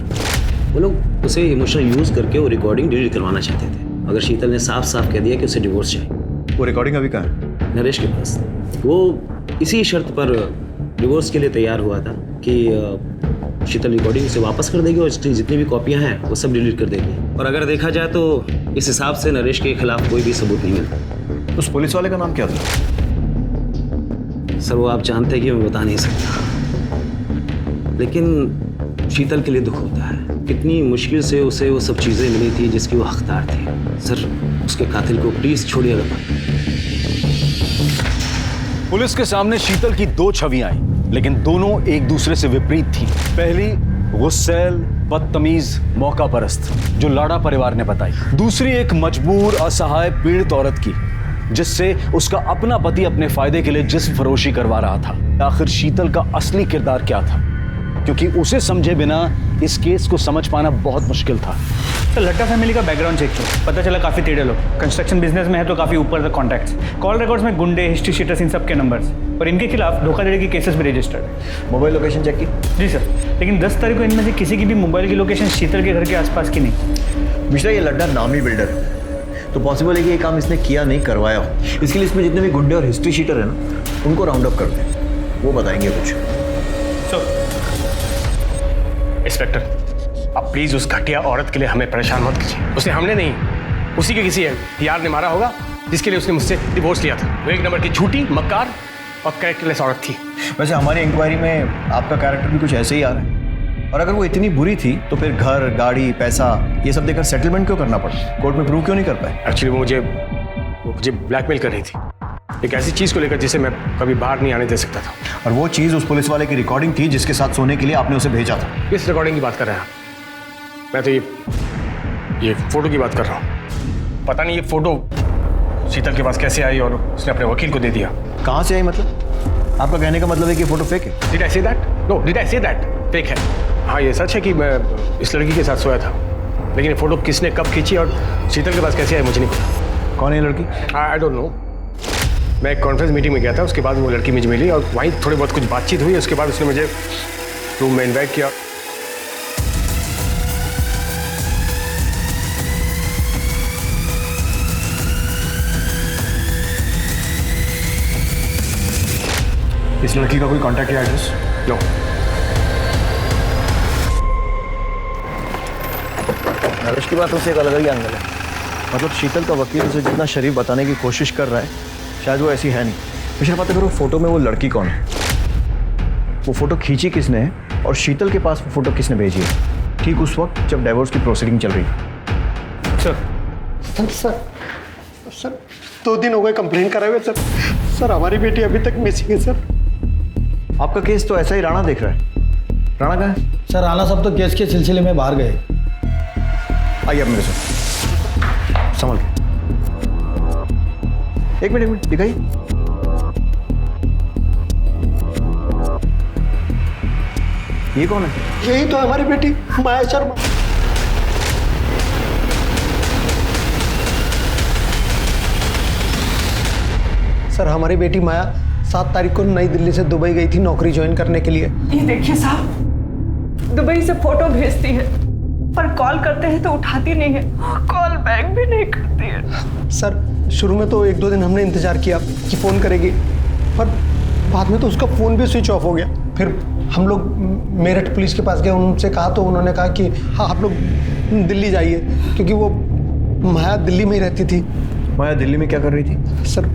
S8: वो लोग उसे इमोशनल यूज करके वो रिकॉर्डिंग डिलीट करवाना चाहते थे, मगर शीतल ने साफ साफ कह दिया कि उसे डिवोर्स चाहिए।
S17: वो रिकॉर्डिंग अभी कहाँ है?
S8: नरेश के पास। वो इसी शर्त पर डिवोर्स के लिए तैयार हुआ था कि शीतल रिकॉर्डिंग उसे वापस कर देगी और जितनी भी कॉपियां हैं वो सब डिलीट कर देगी। और अगर देखा जाए तो इस हिसाब से नरेश के खिलाफ कोई भी सबूत नहीं मिलता।
S17: उस पुलिस वाले का नाम क्या था?
S8: सर वो आप जानते हैं कि मैं बता नहीं सकता, लेकिन शीतल के लिए दुख होता है। कितनी मुश्किल से उसे वो सब चीज़ें मिली थी जिसकी वो हकदार थी। सर उसके कातिल को प्लीज छोड़िएगा।
S19: पुलिस के सामने शीतल की 2 छवियां आई, लेकिन दोनों एक दूसरे से विपरीत थी। पहली गुस्सैल, बदतमीज, मौका परस्त जो लाड़ा परिवार ने बताई। दूसरी एक मजबूर, असहाय, पीड़ित औरत की, जिससे उसका अपना पति अपने फायदे के लिए जिस्म फरोशी करवा रहा था। आखिर शीतल का असली किरदार क्या था, क्योंकि उसे समझे बिना इस केस को समझ पाना बहुत मुश्किल था।
S22: तो लट्टा फैमिली का बैकग्राउंड चेक किया, पता चला काफी टेढ़े लोग, कंस्ट्रक्शन बिजनेस में है तो काफी ऊपर तक कॉन्टैक्ट्स, कॉल रिकॉर्ड्स में गुंडे, हिस्ट्री शीटर्स, इन सब के नंबर्स, और इनके खिलाफ धोखाधड़ी के केसेस भी रजिस्टर्ड है।
S17: मोबाइल लोकेशन चेक की?
S22: जी सर, लेकिन 10 तारीख को इनमें से किसी की भी मोबाइल की लोकेशन शीतल के घर के आसपास की नहीं।
S17: मिश्रा, ये लड्डा नामी बिल्डर है, तो पॉसिबल है कि ये काम इसने किया नहीं, करवाया हो। इसके लिए इसमें जितने भी गुंडे और हिस्ट्री शीटर है ना, उनको राउंड अप करते हैं, वो बताएंगे कुछ।
S18: इंस्पेक्टर, आप प्लीज उस घटिया औरत के लिए हमें परेशान मत कीजिए। उसे हमने नहीं, उसी के किसी यार ने मारा होगा, जिसके लिए उसने मुझसे डिवोर्स लिया था। वो एक नंबर की झूठी, मक्कार और कैरेक्टरलेस औरत थी।
S17: वैसे हमारी इंक्वायरी में आपका कैरेक्टर भी कुछ ऐसे ही आ रहा है। और अगर वो इतनी बुरी थी तो फिर घर, गाड़ी, पैसा ये सब देकर सेटलमेंट क्यों करना पड़ा? कोर्ट में प्रूव क्यों नहीं कर पाए?
S18: एक्चुअली वो मुझे ब्लैकमेल कर रही थी, एक ऐसी चीज़ को लेकर जिसे मैं कभी बाहर नहीं आने दे सकता था।
S17: और वो चीज़ उस पुलिस वाले की रिकॉर्डिंग थी जिसके साथ सोने के लिए आपने उसे भेजा था।
S18: किस रिकॉर्डिंग की बात कर रहे हैं आप? मैं तो ये फोटो की बात कर रहा हूँ। पता नहीं ये फोटो शीतल के पास कैसे आई और उसने अपने वकील को दे दिया।
S17: कहाँ से आई मतलब? आपका कहने का मतलब है कि फोटो फेक है?
S18: Did I say that? No, did I say that? Fake है। हाँ, ये सच है कि मैं इस लड़की के साथ सोया था, लेकिन ये फोटो किसने कब खींची और शीतल के पास कैसे आई मुझे नहीं पता।
S17: कौन है लड़की?
S18: I don't know. मैं एक कॉन्फ्रेंस मीटिंग में गया था, उसके बाद वो लड़की मुझे मिली और वहीं थोड़ी बहुत कुछ बातचीत हुई। उसके बाद उसने मुझे रूम में इन्वाइट किया।
S17: इस लड़की का कोई कांटेक्ट या एड्रेस?
S18: नो।
S17: नरेश की बात उसे एक अलग ही एंगल है। मतलब शीतल का वकील उसे जितना शरीफ बताने की कोशिश कर रहा है, शायद वो ऐसी है नहीं। मिश्रा, बात करो फोटो में वो लड़की कौन है? वो फोटो खींची किसने है और शीतल के पास वो फोटो किसने भेजी है? ठीक उस वक्त जब डाइवोर्स की प्रोसीडिंग चल रही थी।
S12: सर 2 दिन हो गए कंप्लेन कराए हुए सर हमारी बेटी अभी तक मिसिंग है सर।
S17: आपका केस तो ऐसा ही राणा देख रहा है। राणा कहाँ है?
S10: सर राणा साहब तो केस के सिलसिले में बाहर गए।
S17: आइए आप मेरे साथ, संभल के। एक मिनट दिखाइए। ये कौन है?
S12: यही तो हमारी बेटी माया शर्मा। सर हमारी बेटी माया 7 तारीख को नई दिल्ली से दुबई गई थी नौकरी ज्वाइन करने के लिए।
S21: ये देखिए साहब, दुबई से फोटो भेजती है पर कॉल करते हैं तो उठाती नहीं है, कॉल बैक भी नहीं करती है।
S12: सर शुरू में तो 1-2 दिन हमने इंतजार किया कि फ़ोन करेगी, पर बाद में तो उसका फ़ोन भी स्विच ऑफ हो गया। फिर हम लोग मेरठ पुलिस के पास गए, उनसे कहा तो उन्होंने कहा कि हाँ आप लोग दिल्ली जाइए, क्योंकि वो माया दिल्ली में ही रहती थी।
S17: माया दिल्ली में क्या कर रही थी?
S12: सर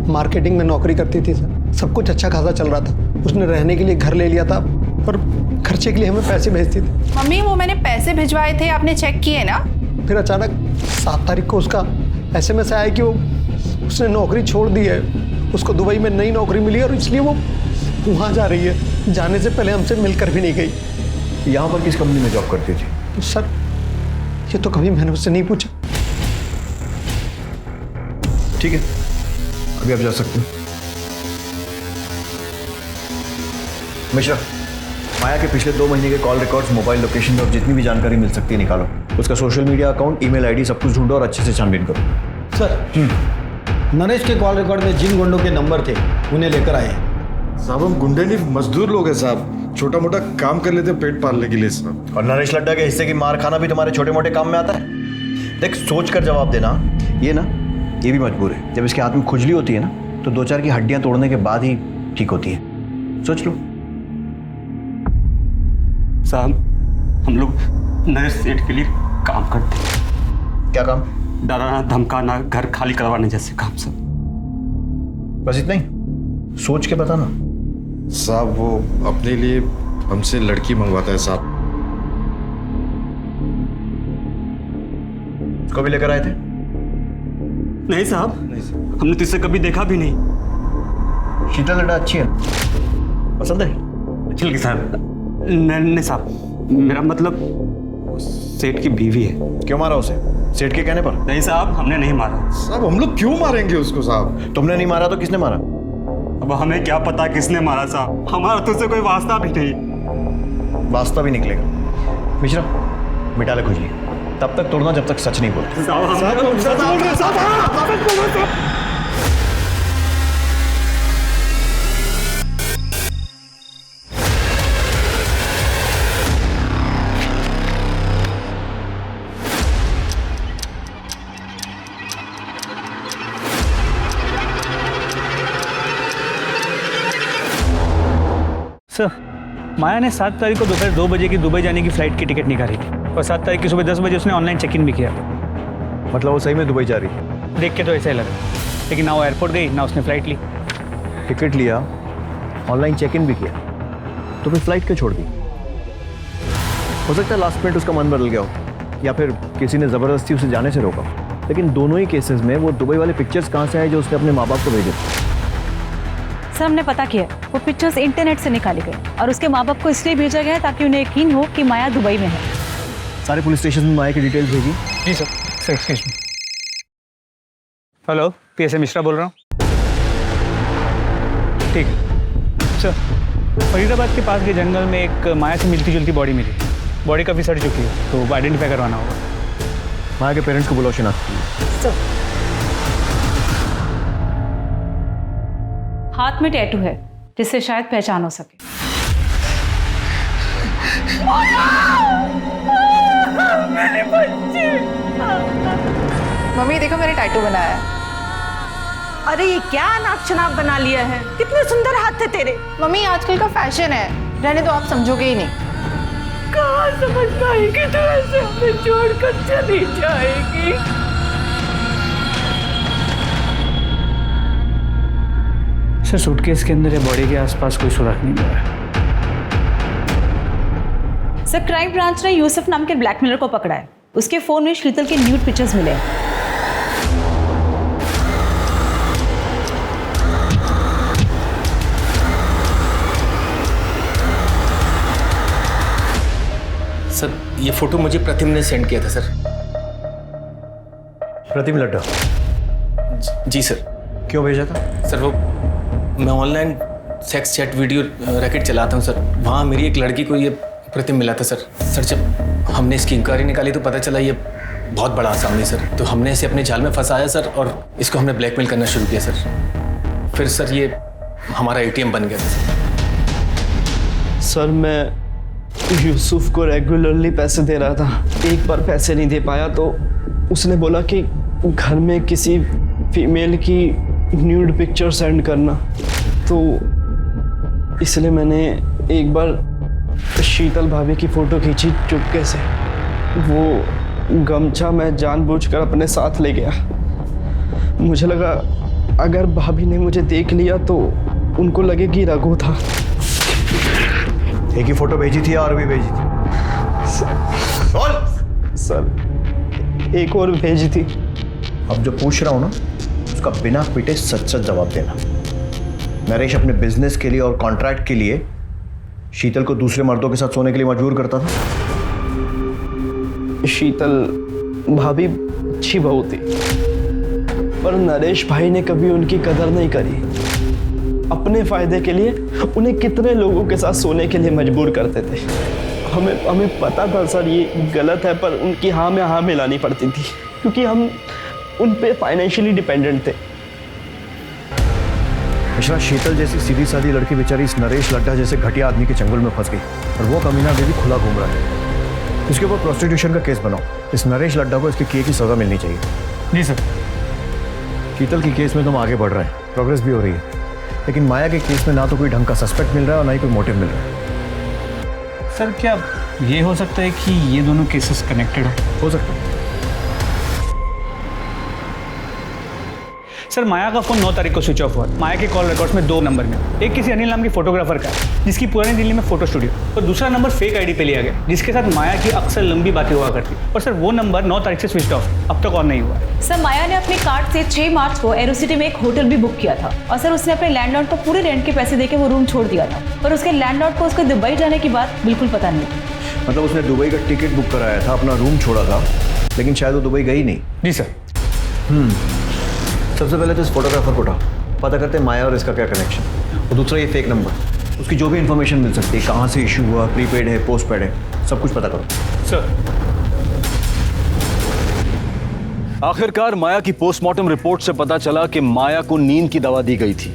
S12: मार्केटिंग में नौकरी करती थी सर। सब कुछ अच्छा खासा चल रहा था। उसने रहने के लिए घर ले लिया था और खर्चे के लिए हमें पैसे भेजती थी।
S5: मम्मी वो मैंने पैसे भिजवाए थे, आपने चेक किए ना?
S12: फिर अचानक 7 तारीख को उसका SMS आया कि वो उसने नौकरी छोड़ दी है, उसको दुबई में नई नौकरी मिली और इसलिए वो वहाँ जा रही है। जाने से पहले हमसे मिलकर भी नहीं गई।
S17: यहाँ पर किस कंपनी में जॉब करती थी?
S12: सर ये तो कभी मैंने उससे नहीं पूछा।
S17: ठीक है, अभी आप जा सकते हैं। मिश्रा, माया के पिछले 2 महीने के कॉल रिकॉर्ड्स, मोबाइल लोकेशन और जितनी भी जानकारी मिल सकती है निकालो। उसका social media account, email ID सब कुछ ढूंढो और अच्छे से छानबीन करो।
S10: सर नरेश के कॉल रिकॉर्ड में जिन गुंडों के नंबर थे उन्हें लेकर आए।
S11: साहब हम गुंडे नहीं, मजदूर लोग हैं साहब, छोटा मोटा काम कर लेते पेट पालने के लिए साहब।
S17: और नरेश लड्डा के हिस्से की मार खाना भी तुम्हारे छोटे मोटे काम में आता है? देख सोच कर जवाब देना। ये भी मजबूर है। जब इसके हाथ में खुजली होती है ना तो 2-4 की हड्डियां तोड़ने के बाद ही ठीक होती है। सोच लो।
S2: साहब हम लोग नरेश सेठ के लिए काम करते हैं।
S17: क्या काम?
S2: डराना, धमकाना, घर खाली करवाने जैसे काम सब।
S17: बस इतना ही? सोच के बताना।
S11: साहब वो अपने लिए हमसे लड़की मंगवाता है साहब।
S17: उसको भी लेकर आए थे?
S2: नहीं साहब, हमने तो इसे कभी देखा भी नहीं।
S17: शीतल लड्डा अच्छी है, पसंद है?
S2: अच्छी लगी साहब। नहीं साहब, मेरा मतलब सेठ की बीवी है।
S17: क्यों मारा उसे? सेठ के कहने पर?
S2: नहीं साहब, हमने नहीं मारा।
S11: साहब हम लोग क्यों मारेंगे उसको साहब?
S17: तुमने नहीं मारा तो किसने मारा?
S2: अब हमें क्या पता किसने मारा साहब, हमारा तो उसे कोई वास्ता भी नहीं।
S17: वास्ता भी निकलेगा। मिश्रा मिटा ले खुजली, तब तक तोड़ना जब तक सच नहीं बोलते।
S22: सर माया ने 7 तारीख को दोपहर 2 बजे की दुबई जाने की फ्लाइट की टिकट निकाली थी और 7 तारीख की सुबह 10 बजे उसने ऑनलाइन चेक इन भी किया।
S17: मतलब वो सही में दुबई जा रही है?
S22: देख के तो ऐसा ही लगा, लेकिन ना वो एयरपोर्ट गई ना उसने फ्लाइट ली।
S17: टिकट लिया, ऑनलाइन चेक इन भी किया, तो फिर फ्लाइट क्यों छोड़ दी? हो सकता है लास्ट मिनट उसका मन बदल गया हो, या फिर किसी ने ज़बरदस्ती उसे जाने से रोका। लेकिन दोनों ही केसेस में वो दुबई वाले पिक्चर्स कहाँ से आए जो उसने अपने माँ बाप को भेजे?
S23: सर हमने पता किया, वो पिक्चर्स इंटरनेट से निकाले गए और उसके माँ बाप को इसलिए भेजा गया ताकि उन्हें यकीन हो कि माया दुबई में है।
S17: सारे पुलिस स्टेशन में माया की डिटेल्स भेजी?
S22: जी sir. Sir excuse me. Hello, PSA Mishra बोल रहा हूँ। ठीक है सर, फरीदाबाद के पास के जंगल में एक माया से मिलती जुलती बॉडी मिली। बॉडी काफ़ी सड़ चुकी है, तो आइडेंटिफाई करवाना होगा।
S17: माया के पेरेंट्स को बुलाओ, शिनाख्त कीजिए।
S23: हाथ में टैटू है जिससे शायद पहचान हो सके।
S21: मेरे बच्चे।
S20: मम्मी देखो मैंने टैटू बनाया है।
S1: अरे ये क्या नाक चनाक बना लिया है, कितने सुंदर हाथ थे तेरे।
S20: मम्मी आजकल का फैशन है, रहने दो, आप समझोगे ही नहीं।
S21: कहाँ समझ पाएगी तो ऐसे हमें छोड़कर चली जाएगी।
S22: सर सूटकेस के अंदर या बॉडी के आसपास कोई सुराग नहीं मिला है।
S23: सर क्राइम ब्रांच ने यूसुफ नाम के ब्लैकमेलर को पकड़ा है। उसके फोन में शीतल के न्यूड पिक्चर्स मिले हैं।
S13: सर ये फोटो मुझे प्रतिम ने सेंड किया था सर।
S17: प्रतिम लड्डा?
S13: जी सर।
S17: क्यों भेजा था?
S13: सर वो मैं online sex chat video racket चलाता हूँ सर, वहाँ मेरी एक लड़की को ये प्रतिम मिला था सर। सर जब हमने इसकी इंक्वायरी निकाली तो पता चला ये बहुत बड़ा आसामी सर, तो हमने इसे अपने जाल में फंसाया सर और इसको हमने ब्लैकमेल करना शुरू किया सर। फिर सर ये हमारा ATM बन गया था
S2: सर। मैं यूसुफ को रेगुलरली पैसे दे रहा था, एक बार पैसे नहीं दे पाया तो उसने बोला कि घर में किसी फीमेल की न्यूड पिक्चर सेंड करना, तो इसलिए मैंने एक बार शीतल भाभी की फ़ोटो खींची चुपके से। वो गमछा मैं जानबूझकर अपने साथ ले गया। मुझे लगा अगर भाभी ने मुझे देख लिया तो उनको लगे कि रघु था।
S17: एक ही फोटो भेजी थी और भी भेजी थी?
S2: सर एक और भेजी थी।
S17: अब जो पूछ रहा हूं ना उसका बिना पीटे सच सच जवाब देना। नरेश अपने बिजनेस के लिए और कॉन्ट्रैक्ट के लिए शीतल को दूसरे मर्दों के साथ सोने के लिए मजबूर करता था?
S2: शीतल भाभी अच्छी बहू थी, पर नरेश भाई ने कभी उनकी कदर नहीं करी। अपने फायदे के लिए उन्हें कितने लोगों के साथ सोने के लिए मजबूर करते थे। हमें पता था सर ये गलत है, पर उनकी हाँ में हाँ मिलानी पड़ती थी क्योंकि हम उन पे फाइनेंशियली डिपेंडेंट थे।
S17: मिश्रा, शीतल जैसी सीधी सादी लड़की बेचारी इस नरेश लड्डा जैसे घटिया आदमी के चंगुल में फंस गई और वो कमीना बेबी खुला घूम रहा है। इसके ऊपर प्रोस्टिट्यूशन का केस बनाओ। इस नरेश लड्डा को इसके किए की सजा मिलनी चाहिए।
S22: जी सर।
S17: शीतल की केस में तो हम आगे बढ़ रहे हैं, प्रोग्रेस भी हो रही है, लेकिन माया के केस में ना तो कोई ढंग का सस्पेक्ट मिल रहा है और ना ही कोई मोटिव मिल रहा है।
S22: सर क्या ये हो सकता है कि ये दोनों केसेस कनेक्टेड
S17: हो सकता है?
S22: सर माया का फोन 9 तारीख को स्विच ऑफ हुआ। माया के कॉल रिकॉर्ड्स में 2 नंबर में, एक किसी अनिल नाम के फोटोग्राफर का है जिसकी पुरानी दिल्ली में फोटो स्टूडियो, और दूसरा नंबर फेक आईडी पे लिया गया जिसके साथ माया की अक्सर लंबी बातें हुआ करती। और सर वो नंबर 9 तारीख से स्विच ऑफ, अब तक ऑन नहीं हुआ।
S23: सर माया ने अपने कार्ड से 6 मार्च को एरोसिटी में एक होटल भी बुक किया था और सर उसने अपने लैंडलॉर्ड को पूरे रेंट के पैसे देके वो रूम छोड़ दिया था, पर उसके लैंडलॉर्ड को उसको दुबई जाने की बात बिल्कुल पता नहीं।
S17: मतलब उसने दुबई का टिकट बुक कराया था, अपना रूम छोड़ा था, लेकिन शायद वो दुबई गई नहीं।
S22: जी सर।
S17: सबसे पहले तो इस फोटोग्राफर को उठा, पता करते हैं माया और इसका क्या कनेक्शन, और दूसरा ये फेक नंबर, उसकी जो भी इंफॉर्मेशन मिल सकती है, कहाँ से इशू हुआ, प्रीपेड है, पोस्टपेड है, सब कुछ पता करो।
S22: सर।
S19: आखिरकार माया की पोस्टमार्टम रिपोर्ट से पता चला कि माया को नींद की दवा दी गई थी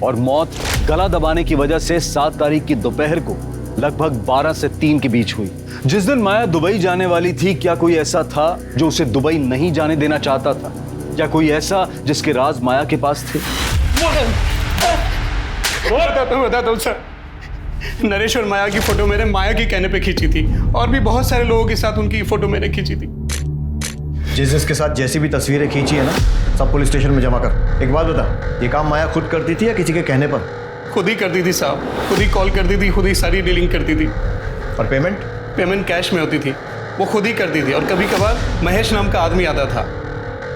S19: और मौत गला दबाने की वजह से 7 तारीख की दोपहर को लगभग 12 से 3 के बीच हुई। जिस दिन माया दुबई जाने वाली थी, क्या कोई ऐसा था जो उसे दुबई नहीं जाने देना चाहता था? क्या कोई ऐसा जिसके राज माया के पास थे?
S18: बताता हूँ सर, नरेश और माया की फोटो मैंने माया के कहने पे खींची थी और भी बहुत सारे लोगों के साथ उनकी फोटो मैंने खींची थी।
S17: जिसके साथ जैसी भी तस्वीरें खींची है ना, सब पुलिस स्टेशन में जमा कर। एक बात बता, ये काम माया खुद करती थी या किसी के कहने पर?
S18: खुद ही करती थी साहब, खुद ही कॉल करती थी, खुद ही सारी डीलिंग करती थी।
S17: और पेमेंट?
S18: पेमेंट कैश में होती थी, वो खुद ही करती थी। और कभी कभार महेश नाम का आदमी आता था,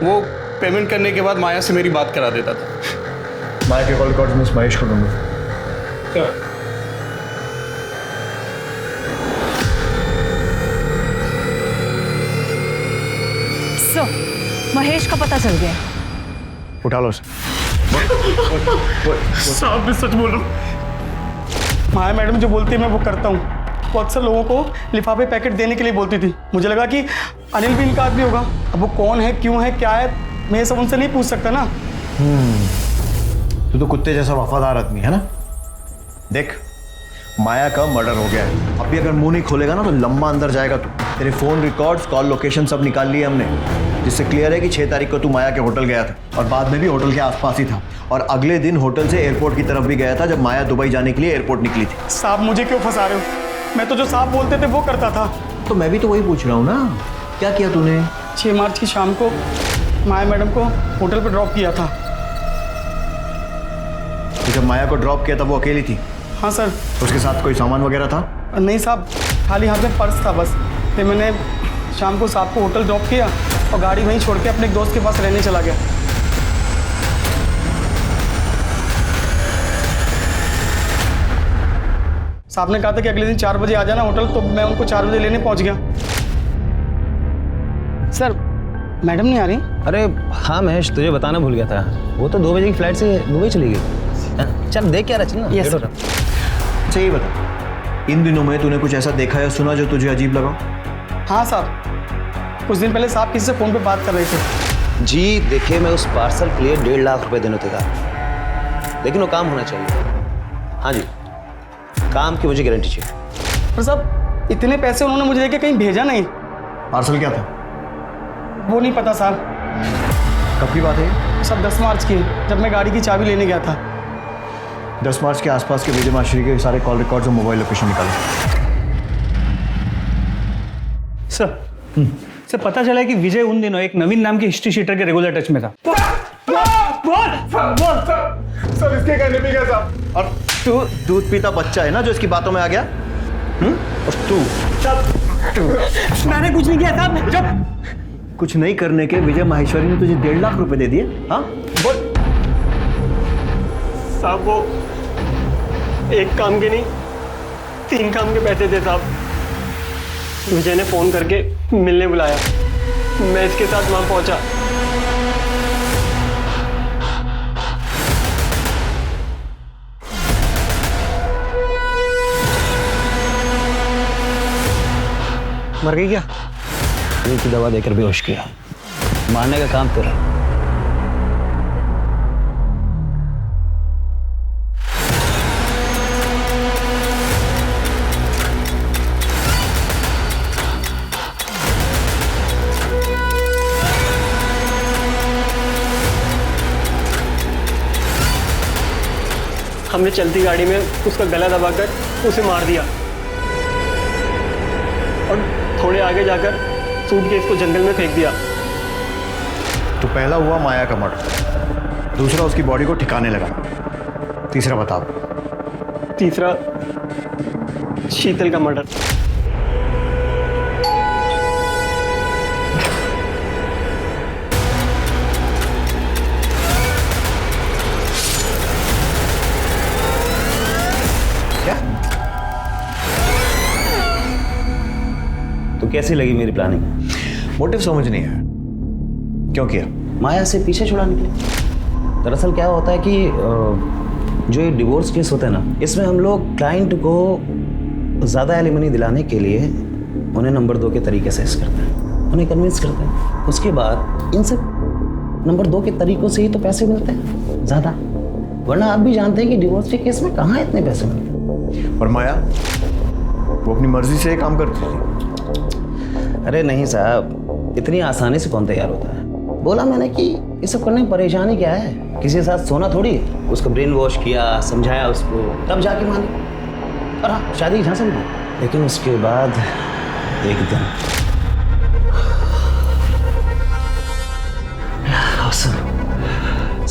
S18: वो पेमेंट करने के बाद माया से मेरी बात करा देता था।
S17: माया के कॉल रिकॉर्ड में इस महेश को ढूंढो।
S4: सो महेश का पता चल गया।
S17: उठा लो
S18: साहब मैं सच बोल रहा हूँ।
S12: माया मैडम जो बोलती है मैं वो करता हूँ। वो अक्सर लोगों को लिफाफे पैकेट देने के लिए बोलती थी। मुझे लगा कि अनिल भी इनका आदमी होगा। अब वो कौन है, क्यों है, क्या है, मैं ये सब उनसे नहीं पूछ सकता ना।
S17: तू तो कुत्ते जैसा वफादार आदमी है ना। देख, माया का मर्डर हो गया है। अभी अगर मुंह नहीं खोलेगा ना तो लंबा अंदर जाएगा तू। तेरे फोन रिकॉर्ड्स, कॉल लोकेशन सब निकाल लिए हमने, जिससे क्लियर है कि 6 तारीख को तू माया के होटल गया था और बाद में भी होटल के आसपास ही था। और अगले दिन होटल से एयरपोर्ट की तरफ भी गया था जब माया दुबई जाने के लिए एयरपोर्ट निकली थी।
S12: साहब मुझे क्यों फंसा रहे हो? मैं तो जो साहब बोलते थे वो करता था।
S17: तो मैं भी तो वही पूछ रहा हूँ ना, क्या किया तूने?
S12: 6 मार्च की शाम को माया मैडम को होटल पर ड्रॉप किया था।
S17: तो जब माया को ड्रॉप किया था वो अकेली थी?
S12: हाँ सर।
S17: उसके साथ कोई सामान वगैरह था?
S12: नहीं साहब, खाली हाथ में पर्स था बस। फिर मैंने शाम को साहब को होटल ड्रॉप किया और गाड़ी वहीं छोड़ के अपने एक दोस्त के पास रहने चला गया। साहब ने कहा था कि अगले दिन 4 बजे आ जाना होटल, तो मैं उनको 4 बजे लेने पहुंच गया। सर मैडम नहीं आ रही?
S8: अरे हाँ महेश, तुझे बताना भूल गया था, वो तो 2 बजे की फ्लाइट से दुबई चली गई। चल देख क्या रहा ना।
S12: Yes sir.
S17: अच्छा ये बता, इन दिनों में तूने कुछ ऐसा देखा या सुना जो तुझे अजीब लगा?
S12: हाँ साहब, कुछ दिन पहले साहब किसी से फ़ोन पे बात कर रहे थे।
S8: जी देखिए, मैं उस पार्सल के लिए 1.5 लाख रुपए देने थे, लेकिन वो काम होना चाहिए। हाँ जी, काम की मुझे गारंटी चाहिए।
S12: पर साहब इतने पैसे उन्होंने मुझे देके कहीं भेजा नहीं।
S17: पार्सल क्या था?
S12: वो नहीं पता साहब।
S17: कब की बात है?
S12: सब 10 मार्च की, जब मैं गाड़ी की चाबी लेने गया था।
S17: 10 मार्च के आसपास के विजय माशरी के सारे कॉल रिकॉर्ड्स और मोबाइल लोकेशन निकालो।
S22: सर पता चला है कि विजय उन दिनों एक नवीन नाम के हिस्ट्री शीटर के रेगुलर टच में था।
S12: सर इसके कहने पे क्या साहब?
S17: और तू दूध पीता बच्चा है ना जो इसकी बातों में आ गया? और तू
S12: मैंने कुछ नहीं किया साहब। जब
S17: कुछ नहीं करने के विजय माहेश्वरी ने तुझे 1.5 लाख रुपए दे दिए? हाँ बोल।
S12: साहब वो एक काम के नहीं 3 काम के पैसे थे साहब। विजय ने फोन करके मिलने बुलाया, मैं इसके साथ वहां पहुंचा।
S8: मर गई क्या? एक की दवा देकर बेहोश किया, मारने का काम तेरा।
S12: हमने चलती गाड़ी में उसका गला दबाकर उसे मार दिया और थोड़े आगे जाकर सूटकेस को जंगल में फेंक दिया।
S17: तो पहला हुआ माया का मर्डर, दूसरा उसकी बॉडी को ठिकाने लगा, तीसरा बताओ?
S12: तीसरा शीतल का मर्डर।
S8: तो कैसी लगी मेरी प्लानिंग?
S17: मोटिव समझ नहीं आया, क्यों किया?
S8: माया से पीछे छुड़ाने के लिए। दरअसल क्या होता है कि जो ये डिवोर्स केस होता है ना, इसमें हम लोग क्लाइंट को ज़्यादा एलिमनी दिलाने के लिए उन्हें नंबर 2 के तरीके से करते हैं, उन्हें कन्विंस करते हैं। उसके बाद इन सब नंबर 2 के तरीकों से ही तो पैसे मिलते हैं ज़्यादा, वरना आप भी जानते हैं कि डिवोर्स के केस में कहाँ इतने पैसे मिलते हैं।
S17: और माया वो अपनी मर्जी से काम करती थी?
S8: अरे नहीं साहब, इतनी आसानी से कौन तैयार होता है? बोला मैंने कि ये सब करने में परेशानी क्या है, किसी के साथ सोना थोड़ी है। उसको ब्रेन वॉश किया, समझाया उसको, तब जाके मानी। और हाँ, शादी यहाँ से भी की। लेकिन उसके बाद एक दिन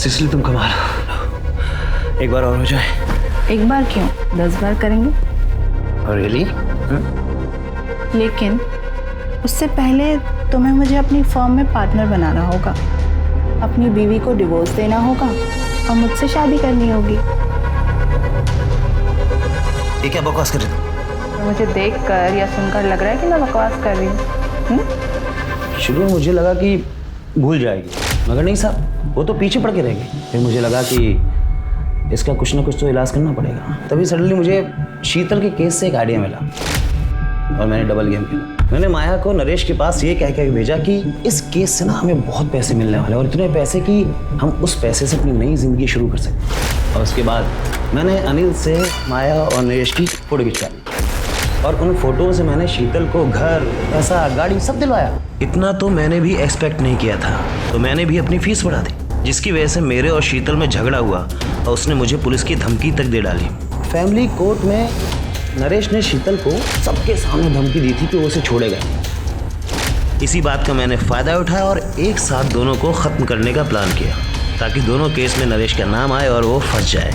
S8: सिसिली तुम कमाल हो। एक बार और हो जाए।
S20: एक बार क्यों, 10 बार करेंगे।
S8: रियली?
S20: लेकिन उससे पहले तुम्हें मुझे अपनी फर्म में पार्टनर बनाना होगा, अपनी बीवी को डिवोर्स देना होगा और मुझसे शादी करनी होगी।
S8: ये क्या बकवास कर रही हो?
S20: मुझे देखकर या सुनकर लग रहा है कि मैं बकवास कर रही हूँ।
S8: शुरू में मुझे लगा कि भूल जाएगी, मगर नहीं साहब, वो तो पीछे पड़ के रहेगी। फिर मुझे लगा कि इसका कुछ ना कुछ तो इलाज करना पड़ेगा। तभी सडनली मुझे शीतल के केस से एक आइडिया मिला और मैंने डबल गेम खेला। मैंने माया को नरेश के पास ये कह के भेजा कि इस केस से ना हमें बहुत पैसे मिलने वाले और इतने पैसे कि हम उस पैसे से अपनी नई जिंदगी शुरू कर सकते। और उसके बाद मैंने अनिल से माया और नरेश की फोटो खिंचवा ली और उन फोटो से मैंने शीतल को घर, पैसा, गाड़ी सब दिलवाया। इतना तो मैंने भी एक्सपेक्ट नहीं किया था, तो मैंने भी अपनी फीस बढ़ा दी, जिसकी वजह से मेरे और शीतल में झगड़ा हुआ और उसने मुझे पुलिस की धमकी तक दे डाली। फैमिली कोर्ट में नरेश ने शीतल को सबके सामने धमकी दी थी कि वो उसे छोड़ेगा। इसी बात का मैंने फ़ायदा उठाया और एक साथ दोनों को ख़त्म करने का प्लान किया ताकि दोनों केस में नरेश का नाम आए और वो फंस जाए।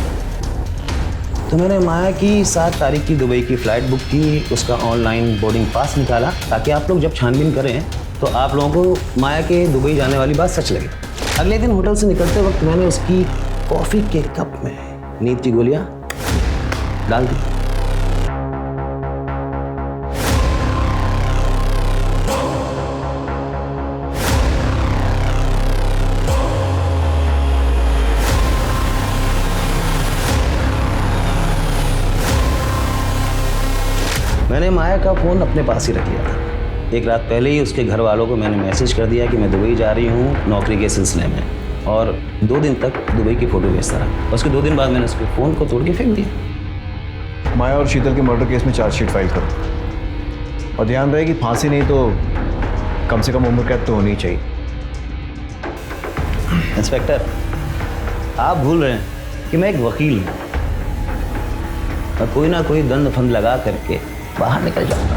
S8: तो मैंने माया की 7 तारीख की दुबई की फ़्लाइट बुक की, उसका ऑनलाइन बोर्डिंग पास निकाला ताकि आप लोग जब छानबीन करें तो आप लोगों को माया के दुबई जाने वाली बात सच लगे। अगले दिन होटल से निकलते वक्त मैंने उसकी कॉफ़ी के कप में नींद की गोलियाँ डाल दी। मैंने माया का फ़ोन अपने पास ही रख लिया था। एक रात पहले ही उसके घर वालों को मैंने मैसेज कर दिया कि मैं दुबई जा रही हूँ नौकरी के सिलसिले में, और 2 दिन तक दुबई की फ़ोटो भेजता रहा। उसके 2 दिन बाद मैंने उसके फ़ोन को तोड़ के फेंक दिया।
S17: माया और शीतल के मर्डर केस में चार्जशीट फाइल करो और ध्यान रहे कि फांसी नहीं तो कम से कम उम्र कैद तो होनी चाहिए।
S8: इंस्पेक्टर, आप भूल रहे हैं कि मैं एक वकील हूँ और कोई ना कोई दंड फंद लगा करके बाहर निकल जाऊंगा।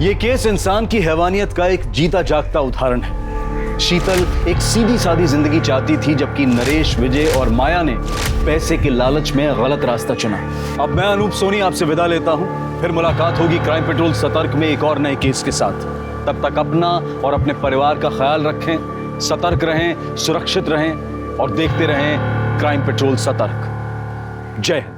S19: ये केस इंसान की हैवानियत का एक जीता जागता उदाहरण है। शीतल एक सीधी सादी जिंदगी चाहती थी, जबकि नरेश, विजय और माया ने पैसे के लालच में गलत रास्ता चुना। अब मैं अनूप सोनी आपसे विदा लेता हूं, फिर मुलाकात होगी क्राइम पेट्रोल सतर्क में एक और नए केस के साथ। तब तक अपना और अपने परिवार का ख्याल रखें, सतर्क रहें, सुरक्षित रहें और देखते रहें क्राइम पेट्रोल सतर्क। जय हिंद।